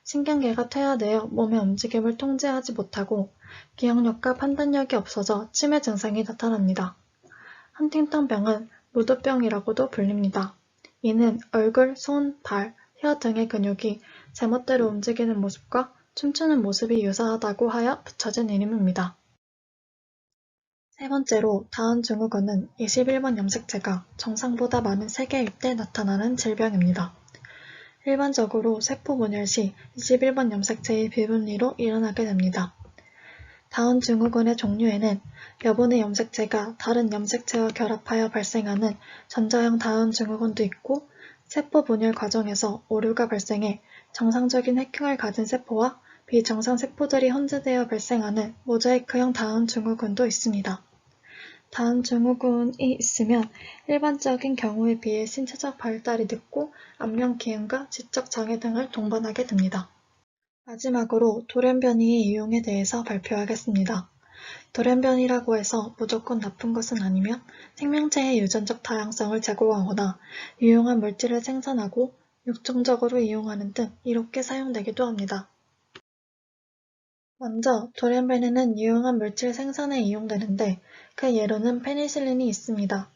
신경계가 퇴화되어 몸의 움직임을 통제하지 못하고 기억력과 판단력이 없어져 치매 증상이 나타납니다. 헌팅턴병은 무도병이라고도 불립니다. 이는 얼굴, 손, 발, 혀 등의 근육이 제멋대로 움직이는 모습과 춤추는 모습이 유사하다고 하여 붙여진 이름입니다. 세 번째로 다운 증후군은 21번 염색체가 정상보다 많은 3개일 때 나타나는 질병입니다. 일반적으로 세포 분열 시 21번 염색체의 비분리로 일어나게 됩니다. 다운 증후군의 종류에는 여분의 염색체가 다른 염색체와 결합하여 발생하는 전자형 다운 증후군도 있고 세포 분열 과정에서 오류가 발생해 정상적인 획형을 가진 세포와 비정상 세포들이 혼재되어 발생하는 모자이크형 다운 증후군도 있습니다. 다운 증후군이 있으면 일반적인 경우에 비해 신체적 발달이 늦고 안면 기능과 지적 장애 등을 동반하게 됩니다. 마지막으로 돌연변이의 이용에 대해서 발표하겠습니다. 돌연변이라고 해서 무조건 나쁜 것은 아니며 생명체의 유전적 다양성을 제공하거나 유용한 물질을 생산하고 육종적으로 이용하는 등 이롭게 사용되기도 합니다. 먼저 돌연변이는 유용한 물질 생산에 이용되는데 그 예로는 페니실린이 있습니다.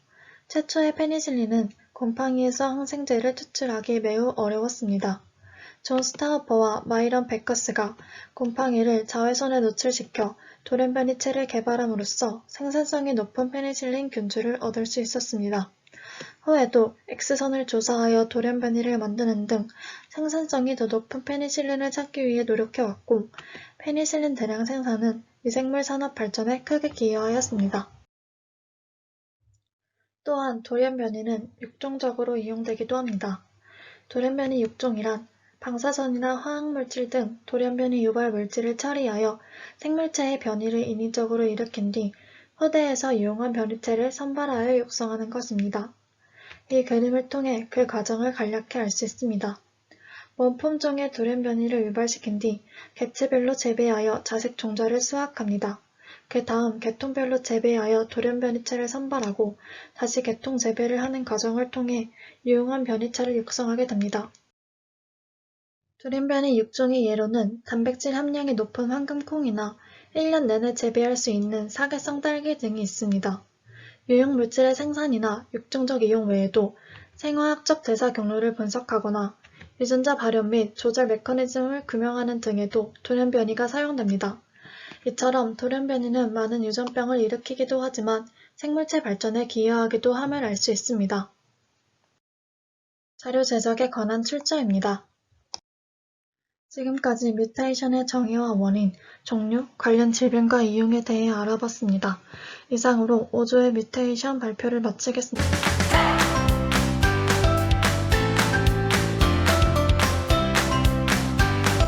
최초의 페니실린은 곰팡이에서 항생제를 추출하기 매우 어려웠습니다. 존 스타우퍼와 마이런 베커스가 곰팡이를 자외선에 노출시켜 돌연변이체를 개발함으로써 생산성이 높은 페니실린 균주를 얻을 수 있었습니다. 후에도 X선을 조사하여 돌연변이를 만드는 등 생산성이 더 높은 페니실린을 찾기 위해 노력해왔고 페니실린 대량 생산은 미생물 산업 발전에 크게 기여하였습니다. 또한 돌연변이는 육종적으로 이용되기도 합니다. 돌연변이 육종이란 방사선이나 화학물질 등 돌연변이 유발 물질을 처리하여 생물체의 변이를 인위적으로 일으킨 뒤 후대에서 유용한 변이체를 선발하여 육성하는 것입니다. 이 그림을 통해 그 과정을 간략히 알 수 있습니다. 몸 품종의 돌연변이를 유발시킨 뒤 개체별로 재배하여 자식 종자를 수확합니다. 그 다음 계통별로 재배하여 돌연변이체를 선발하고 다시 계통 재배를 하는 과정을 통해 유용한 변이체를 육성하게 됩니다. 돌연변이 육종의 예로는 단백질 함량이 높은 황금콩이나 1년 내내 재배할 수 있는 사계성 딸기 등이 있습니다. 유용 물질의 생산이나 육종적 이용 외에도 생화학적 대사 경로를 분석하거나 유전자 발현 및 조절 메커니즘을 규명하는 등에도 돌연변이가 사용됩니다. 이처럼 돌연변이는 많은 유전병을 일으키기도 하지만 생물체 발전에 기여하기도 함을 알 수 있습니다. 자료 제작에 관한 출처입니다. 지금까지 뮤테이션의 정의와 원인, 종류, 관련 질병과 이용에 대해 알아봤습니다. 이상으로 5조의 뮤테이션 발표를 마치겠습니다.